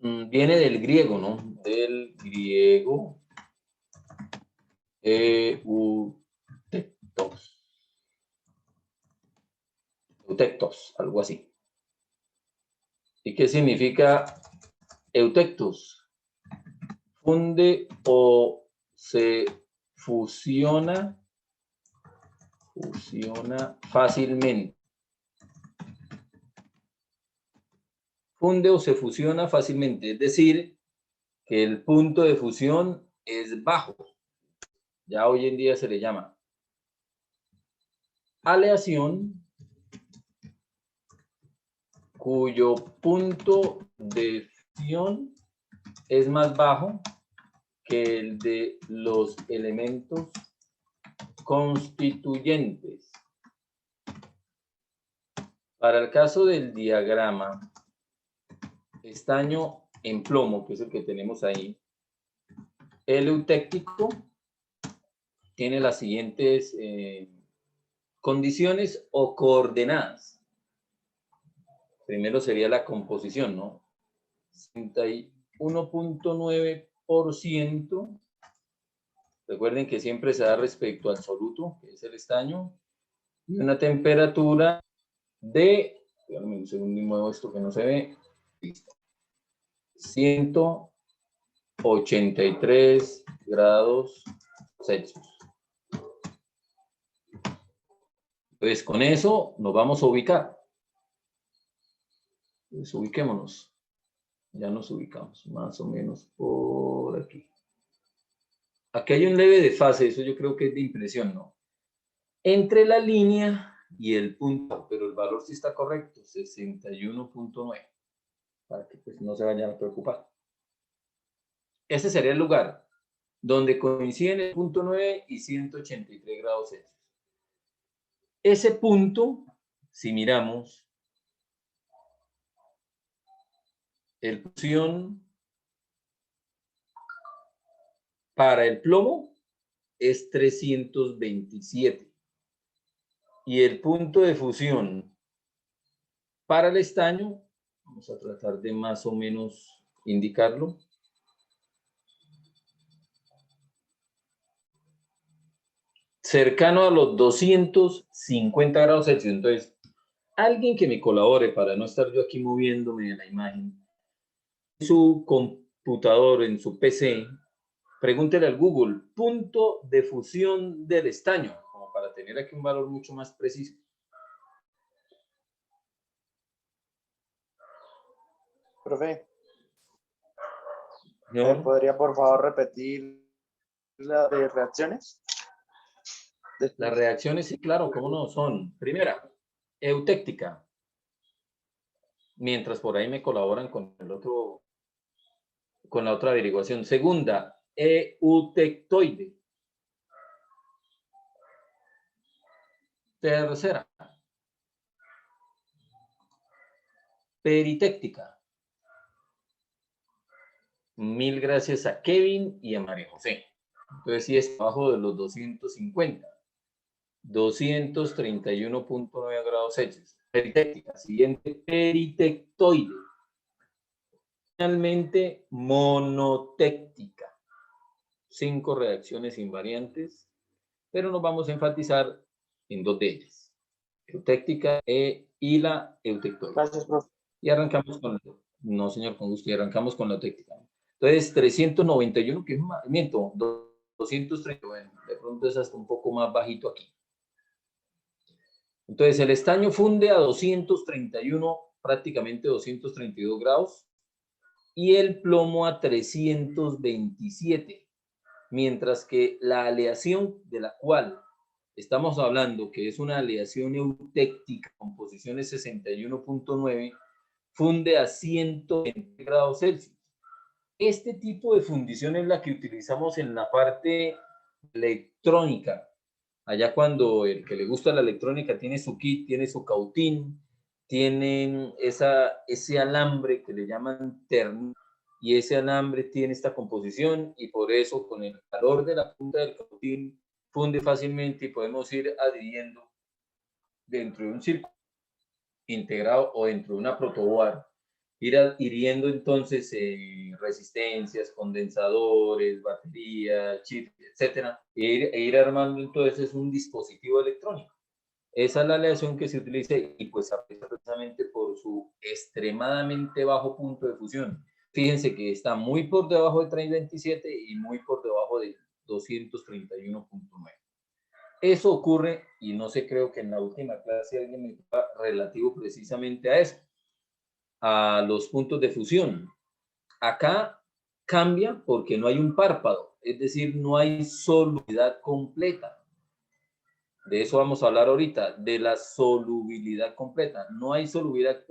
Viene del griego, ¿no? Del griego eutectos. Eutectos, algo así. ¿Y qué significa eutectos? Funde o se fusiona fácilmente. Funde o se fusiona fácilmente, es decir, que el punto de fusión es bajo. Ya hoy en día se le llama aleación, cuyo punto de fusión es más bajo que el de los elementos constituyentes. Para el caso del diagrama estaño en plomo, que es el que tenemos ahí, el eutéctico tiene las siguientes condiciones o coordenadas. Primero sería la composición, ¿no? 61.9%. Recuerden que siempre se da respecto al soluto, que es el estaño, y una temperatura de, espérame un segundo y muevo esto que no se ve, listo, 183 grados Celsius. Pues con eso nos vamos a ubicar. Pues ubiquémonos. Ya nos ubicamos más o menos por aquí. Aquí hay un leve desfase, eso yo creo que es de impresión, ¿no? Entre la línea y el punto, pero el valor sí está correcto, 61.9, para que pues no se vayan a preocupar. Ese sería el lugar donde coinciden el punto 9 y 183 grados Celsius. Ese punto, si miramos, el fusión para el plomo es 327. Y el punto de fusión para el estaño, vamos a tratar de más o menos indicarlo. Cercano a los 250 grados Celsius. Entonces, alguien que me colabore para no estar yo aquí moviéndome de la imagen, en su computador, en su PC, pregúntele al Google, punto de fusión del estaño, como para tener aquí un valor mucho más preciso. Profe, ¿No? ¿podría por favor repetir las reacciones? Las reacciones, sí, claro, ¿cómo no? Son, primera, eutéctica. Mientras por ahí me colaboran con el otro, con la otra averiguación. Segunda, eutectoide. Tercera, peritéctica. Mil gracias a Kevin y a María José. Entonces sí es abajo de los 250. 231.9 grados Celsius. Peritéctica. Siguiente, peritectoide. Finalmente, monotéctica. 5 reacciones invariantes, pero nos vamos a enfatizar en 2 de ellas. Eutéctica y la eutectoide. Gracias, profe. Y arrancamos con, no señor, con gusto, y arrancamos con la técnica. Entonces, 391, que es más, miento, 230, bueno, de pronto es hasta un poco más bajito aquí. Entonces, el estaño funde a 231, prácticamente 232 grados, y el plomo a 327, mientras que la aleación de la cual estamos hablando, que es una aleación eutéctica con posiciones 61.9, funde a 120 grados Celsius. Este tipo de fundición es la que utilizamos en la parte electrónica. Allá cuando el que le gusta la electrónica tiene su kit, tiene su cautín, tienen ese alambre que le llaman terno, y ese alambre tiene esta composición, y por eso con el calor de la punta del cautín funde fácilmente y podemos ir adhiriendo dentro de un círculo integrado o dentro de una protoboard, ir adhiriendo entonces resistencias, condensadores, baterías, chips, etcétera, e ir armando entonces un dispositivo electrónico. Esa es la aleación que se utiliza y pues precisamente por su extremadamente bajo punto de fusión. Fíjense que está muy por debajo de 327 y muy por debajo de 231.9. Eso ocurre, y no sé, creo que en la última clase alguien me dijo relativo precisamente a eso, a los puntos de fusión. Acá cambia porque no hay un párpado, es decir, no hay solubilidad completa. De eso vamos a hablar ahorita, de la solubilidad completa. No hay solubilidad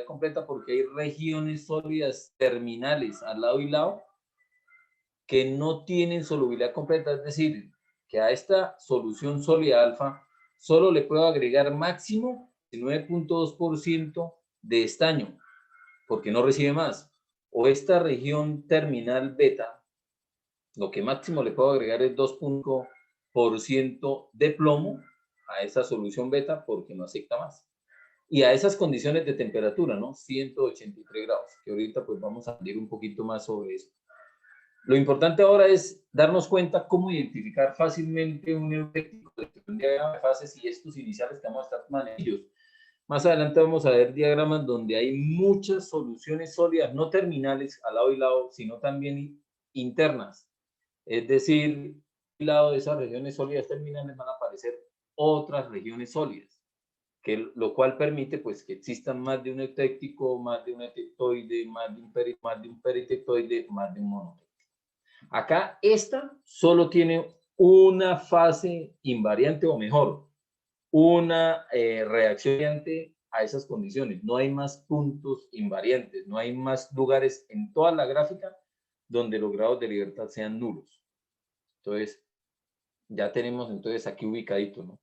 completa porque hay regiones sólidas terminales al lado y lado que no tienen solubilidad completa, es decir, que a esta solución sólida alfa solo le puedo agregar máximo 9.2% de estaño, porque no recibe más. O esta región terminal beta, lo que máximo le puedo agregar es 2% de plomo a esa solución beta porque no acepta más. Y a esas condiciones de temperatura, ¿no? 183 grados, que ahorita pues vamos a hablar un poquito más sobre eso. Lo importante ahora es darnos cuenta cómo identificar fácilmente un eutéctico de diagrama de fases y estos iniciales que vamos a estar manejando. Más adelante vamos a ver diagramas donde hay muchas soluciones sólidas, no terminales al lado y lado, sino también internas. Es decir, al lado de esas regiones sólidas terminales van a aparecer otras regiones sólidas, lo cual permite pues, que existan más de un eutéctico, más de un eutectoide, más de un peritectoide, más de un monotecto. Acá esta solo tiene una fase invariante, o mejor, una reacción a esas condiciones. No hay más puntos invariantes, no hay más lugares en toda la gráfica donde los grados de libertad sean nulos. Entonces, ya tenemos entonces aquí ubicadito, ¿no?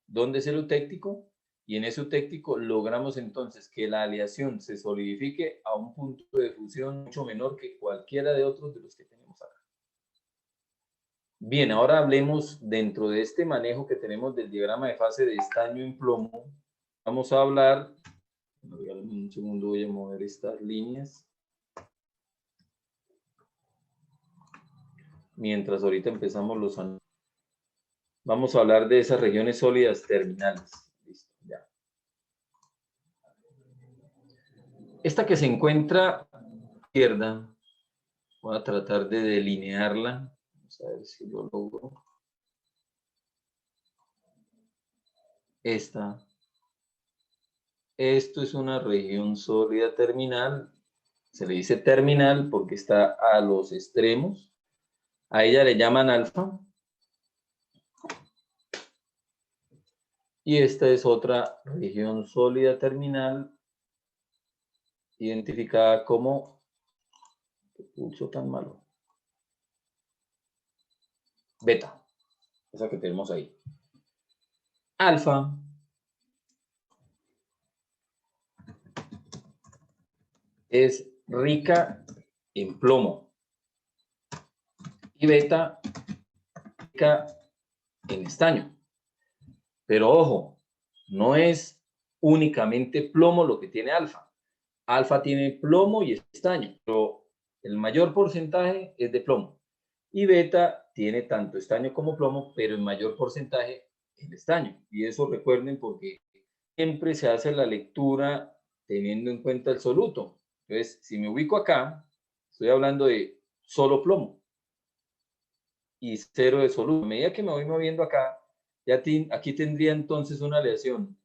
¿Dónde es el eutéctico? Y en ese eutéctico logramos entonces que la aleación se solidifique a un punto de fusión mucho menor que cualquiera de otros de los que tenemos acá. Bien, ahora hablemos dentro de este manejo que tenemos del diagrama de fase de estaño en plomo. Vamos a hablar, un segundo, voy a mover estas líneas. Mientras ahorita empezamos los análisis. Vamos a hablar de esas regiones sólidas terminales. Listo, ya. Esta que se encuentra a la izquierda, voy a tratar de delinearla. Vamos a ver si lo logro. Esto es una región sólida terminal. Se le dice terminal porque está a los extremos. A ella le llaman alfa. Y esta es otra región sólida terminal identificada como, qué pulso tan malo, beta, esa que tenemos ahí. Alfa es rica en plomo y beta rica en estaño. Pero ojo, no es únicamente plomo lo que tiene alfa. Alfa tiene plomo y estaño, pero el mayor porcentaje es de plomo. Y beta tiene tanto estaño como plomo, pero en mayor porcentaje el estaño. Y eso recuerden porque siempre se hace la lectura teniendo en cuenta el soluto. Entonces, si me ubico acá, estoy hablando de solo plomo y 0 de soluto. A medida que me voy moviendo acá, ya aquí tendría entonces una aleación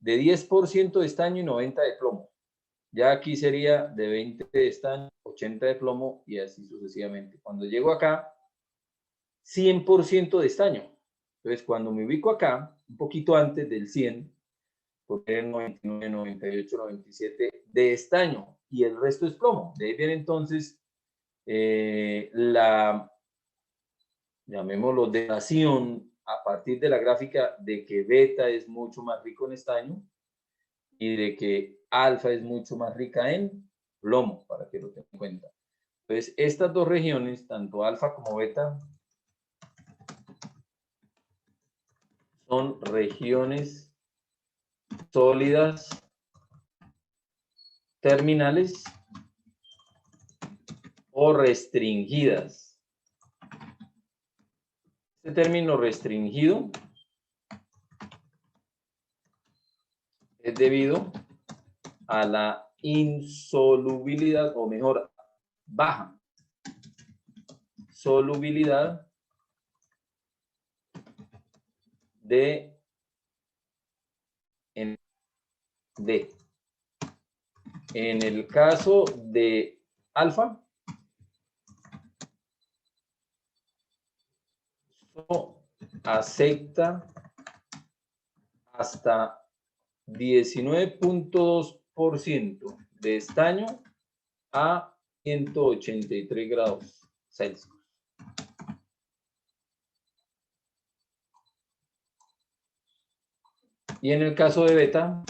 de 10% de estaño y 90 de plomo. Ya aquí sería de 20 de estaño, 80 de plomo y así sucesivamente. Cuando llego acá, 100% de estaño. Entonces, cuando me ubico acá, un poquito antes del 100, porque el 99, 98, 97 de estaño y el resto es plomo. De ahí viene entonces llamémoslo, datación a partir de la gráfica de que beta es mucho más rico en estaño y de que alfa es mucho más rica en plomo, para que lo tengan en cuenta. Entonces, estas dos regiones, tanto alfa como beta, son regiones sólidas terminales o restringidas. Este término restringido es debido a la insolubilidad, o mejor, baja solubilidad de en el caso de alfa, acepta hasta 19.2% de estaño a 183 grados Celsius. Y en el caso de beta,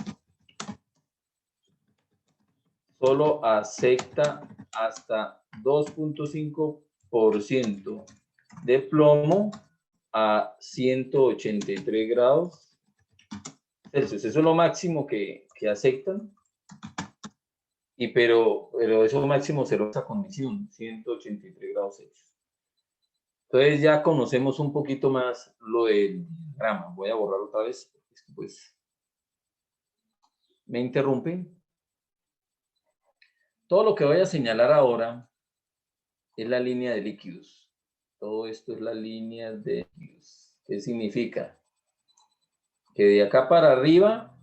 solo acepta hasta 2.5% de plomo a 183 grados Celsius. Eso es lo máximo que aceptan. Pero eso máximo se lo esa condición, 183 grados Celsius. Entonces ya conocemos un poquito más lo del diagrama. Voy a borrar otra vez, pues me interrumpen. Todo lo que voy a señalar ahora es la línea de líquidos. Todo esto es la línea de líquidos. ¿Qué significa? Que de acá para arriba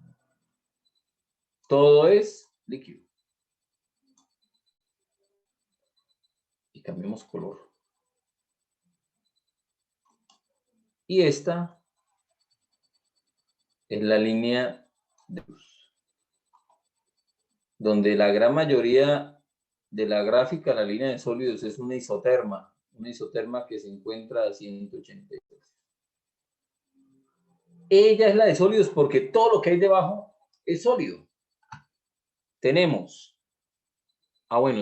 todo es líquido. Y cambiamos color. Y esta es la línea de luz, donde la gran mayoría de la gráfica, la línea de sólidos, es una isoterma que se encuentra a 183. Ella es la de sólidos porque todo lo que hay debajo es sólido. Tenemos,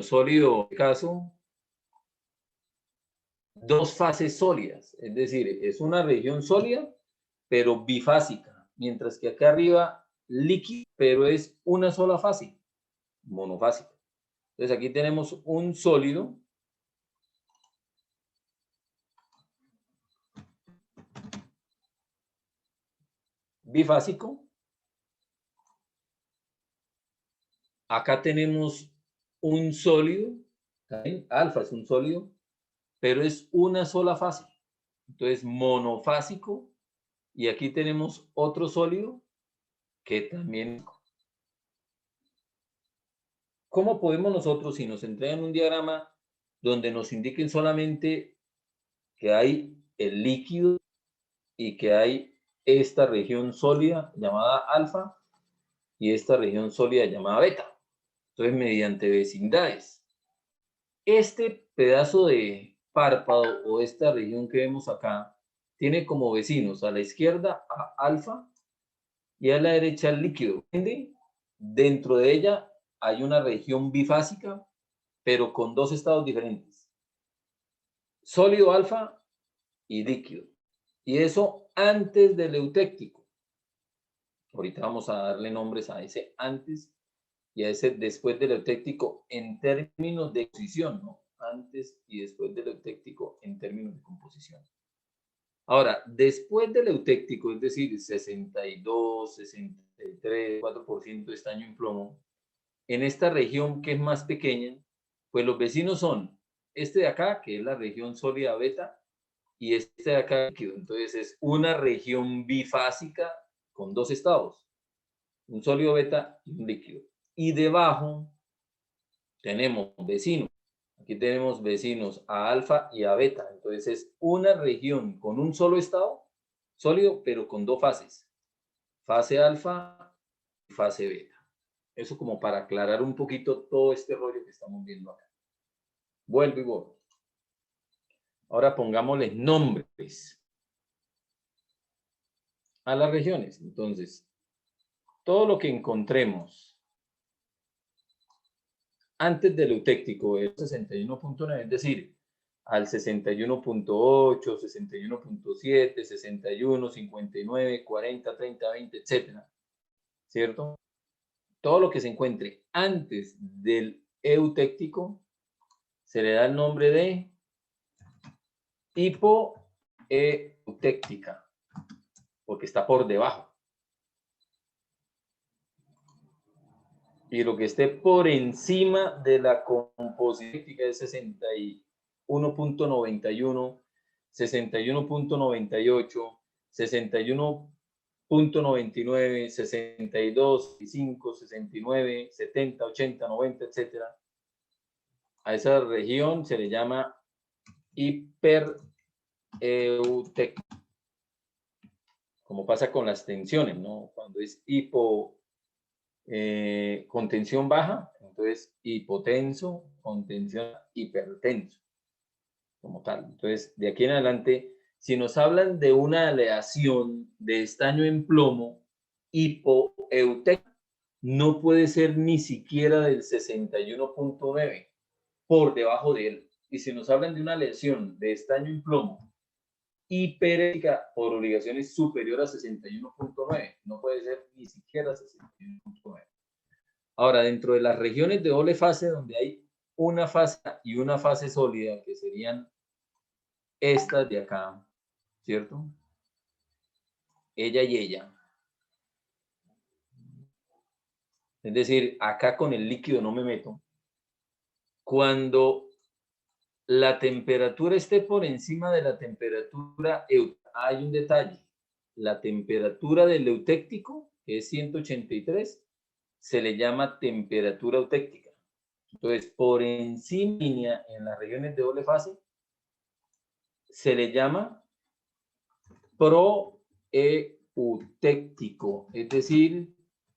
sólido, en este caso, dos fases sólidas, es decir, es una región sólida, pero bifásica, mientras que acá arriba líquido, pero es una sola fase, monofásica. Entonces aquí tenemos un sólido bifásico. Acá tenemos un sólido, ¿también? Alfa es un sólido, pero es una sola fase. Entonces, monofásico. Y aquí tenemos otro sólido que también. ¿Cómo podemos nosotros, si nos entregan un diagrama donde nos indiquen solamente que hay el líquido y que hay esta región sólida llamada alfa y esta región sólida llamada beta? Entonces, mediante vecindades. Este pedazo de párpado o esta región que vemos acá tiene como vecinos a la izquierda a alfa y a la derecha el líquido. Dentro de ella hay una región bifásica, pero con dos estados diferentes. Sólido alfa y líquido. Y eso antes del eutéctico. Ahorita vamos a darle nombres a ese antes y a ese después del eutéctico en términos de composición, ¿no? Antes y después del eutéctico en términos de composición. Ahora, después del eutéctico, es decir, 62, 63, 4% de estaño en plomo, en esta región que es más pequeña, pues los vecinos son este de acá, que es la región sólida beta, y este de acá líquido. Entonces es una región bifásica con dos estados, un sólido beta y un líquido. Y debajo tenemos vecinos. Aquí tenemos vecinos a alfa y a beta. Entonces es una región con un solo estado sólido, pero con dos fases. Fase alfa y fase beta. Eso como para aclarar un poquito todo este rollo que estamos viendo acá. Vuelvo y vuelvo. Ahora pongámosle nombres a las regiones. Entonces, todo lo que encontremos antes del eutéctico, el 61.9, es decir, al 61.8, 61.7, 61, 59, 40, 30, 20, etcétera, ¿cierto? Todo lo que se encuentre antes del eutéctico se le da el nombre de hipoeutéctica, porque está por debajo. Y lo que esté por encima de la composición es 61.91, 61.98, 61.99, 62, 65, 69, 70, 80, 90, etc. A esa región se le llama hipereutectica. Como pasa con las tensiones, ¿no? Cuando es contención baja, entonces hipotenso, contención hipertenso, como tal. Entonces, de aquí en adelante, si nos hablan de una aleación de estaño en plomo hipoeutéctica, no puede ser ni siquiera del 61.9, por debajo de él. Y si nos hablan de una aleación de estaño en plomo hiperética, por obligación es superior a 61.9, no puede ser ni siquiera 61.9. Ahora, dentro de las regiones de doble fase, donde hay una fase y una fase sólida, que serían estas de acá, ¿cierto? Ella y ella. Es decir, acá con el líquido no me meto. Cuando la temperatura esté por encima de la temperatura hay un detalle. La temperatura del eutéctico, que es 183, se le llama temperatura eutéctica. Entonces, por encima en las regiones de doble fase, se le llama proeutéctico, es decir,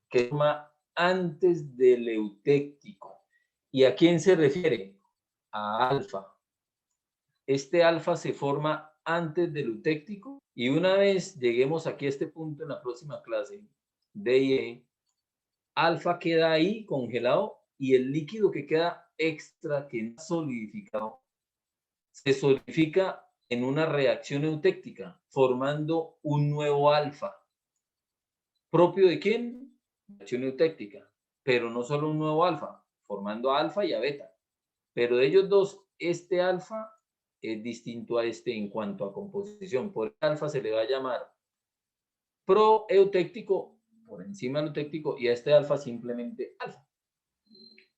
que forma antes del eutéctico. ¿Y a quién se refiere? A alfa. Este alfa se forma antes del eutéctico y una vez lleguemos aquí a este punto en la próxima clase, D y E, alfa queda ahí congelado y el líquido que queda extra, que no solidificado, se solidifica en una reacción eutéctica, formando un nuevo alfa. ¿Propio de quién? Reacción eutéctica. Pero no solo un nuevo alfa, formando a alfa y a beta. Pero de ellos dos, este alfa es distinto a este en cuanto a composición. Por el alfa se le va a llamar proeutéctico, por encima del eutéctico, y a este alfa simplemente alfa.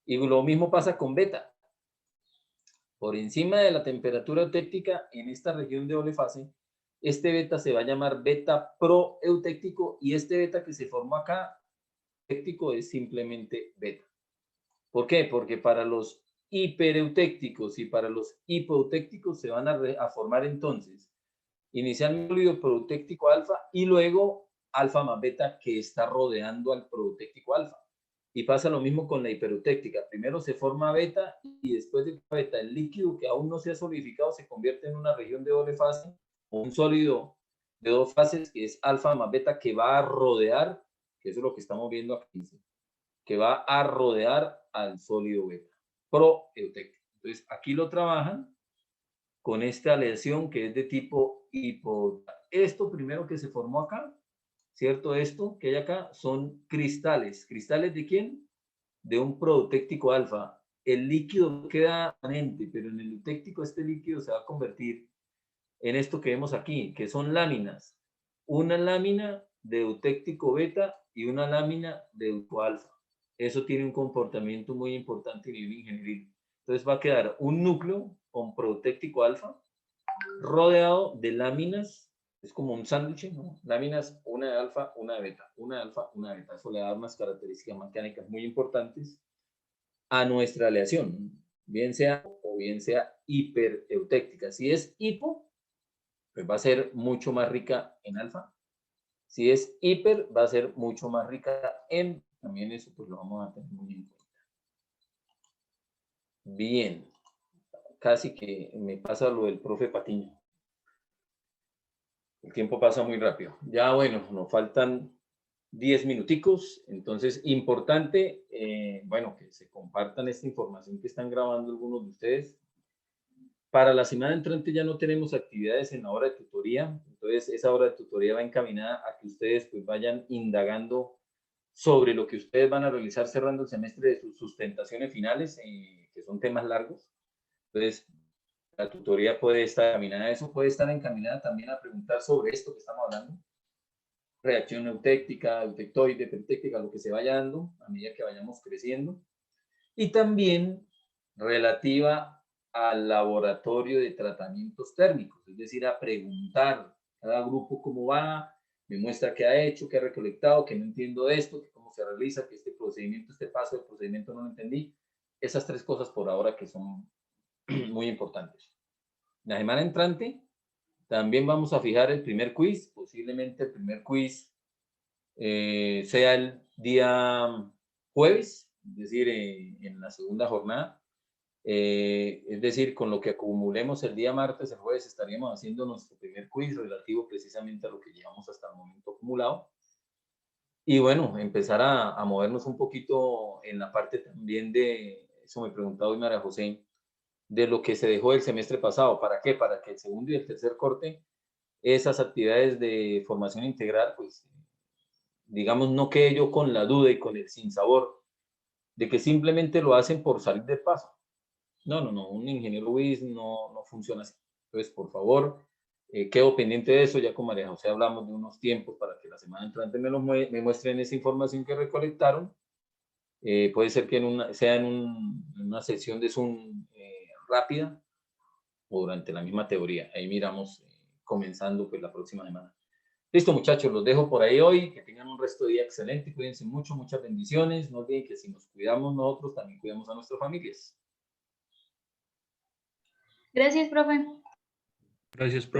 Y lo mismo pasa con beta. Por encima de la temperatura eutéctica en esta región de doble fase, este beta se va a llamar beta proeutéctico y este beta que se formó acá, eutéctico, es simplemente beta. ¿Por qué? Porque para los hipereutécticos y para los hipoeutécticos se van a formar entonces inicialmente sólido proeutéctico alfa y luego alfa más beta que está rodeando al proeutéctico alfa. Y pasa lo mismo con la hipereutéctica. Primero se forma beta y después de beta el líquido que aún no se ha solidificado se convierte en una región de doble fase o un sólido de dos fases que es alfa más beta que va a rodear, que eso es lo que estamos viendo aquí, que va a rodear al sólido beta, proeutéctico. Entonces aquí lo trabajan con esta aleación que es de tipo hipo. Esto primero que se formó acá, ¿cierto? Esto que hay acá son cristales. ¿Cristales de quién? De un proeutéctico alfa. El líquido queda permanente, pero en el eutéctico este líquido se va a convertir en esto que vemos aquí, que son láminas. Una lámina de eutéctico beta y una lámina de eutéctico alfa. eso tiene un comportamiento muy importante a nivel ingenieril. Entonces va a quedar un núcleo con protéctico alfa rodeado de láminas, es como un sándwich, ¿no? Láminas, una de alfa, una de beta, una de alfa, una de beta. Eso le da unas características mecánicas muy importantes a nuestra aleación, bien sea hipereutectica. Si es hipo, pues va a ser mucho más rica en alfa. Si es hiper, va a ser mucho más rica en, también eso pues lo vamos a tener muy en cuenta. Bien, casi que me pasa lo del profe Patiño. El tiempo pasa muy rápido. Ya bueno, nos faltan 10 minuticos, entonces importante, bueno, que se compartan esta información que están grabando algunos de ustedes. Para la semana entrante ya no tenemos actividades en la hora de tutoría, entonces esa hora de tutoría va encaminada a que ustedes pues vayan indagando sobre lo que ustedes van a realizar cerrando el semestre de sus sustentaciones finales, que son temas largos. Entonces, la tutoría puede estar encaminada a eso, puede estar encaminada también a preguntar sobre esto que estamos hablando, reacción eutectica, eutectoide, peritéctica, lo que se vaya dando a medida que vayamos creciendo. Y también relativa al laboratorio de tratamientos térmicos, es decir, a preguntar cada grupo cómo va, me muestra qué ha hecho, qué ha recolectado, que no entiendo de esto, que cómo se realiza, que este procedimiento, este paso del procedimiento no lo entendí. Esas tres cosas por ahora que son muy importantes. La semana entrante también vamos a fijar el primer quiz, posiblemente el primer quiz sea el día jueves, es decir, en la segunda jornada. Es decir, con lo que acumulemos el día martes, el jueves estaríamos haciendo nuestro primer quiz relativo precisamente a lo que llevamos hasta el momento acumulado. Y bueno, empezar a movernos un poquito en la parte también de, eso me preguntaba hoy María José, de lo que se dejó el semestre pasado. ¿Para qué? Para que el segundo y el tercer corte, esas actividades de formación integral, pues, digamos, no quede yo con la duda y con el sinsabor de que simplemente lo hacen por salir de paso. No, un ingeniero WIS no funciona así. Entonces, por favor, quedo pendiente de eso. Ya con María José hablamos de unos tiempos para que la semana entrante me muestren esa información que recolectaron. Puede ser que sea en una sesión de Zoom rápida o durante la misma teoría. Ahí miramos comenzando pues la próxima semana. Listo, muchachos, los dejo por ahí hoy. Que tengan un resto de día excelente. Cuídense mucho, muchas bendiciones. No olviden que si nos cuidamos nosotros, también cuidamos a nuestras familias. Gracias, profe. Gracias, profe.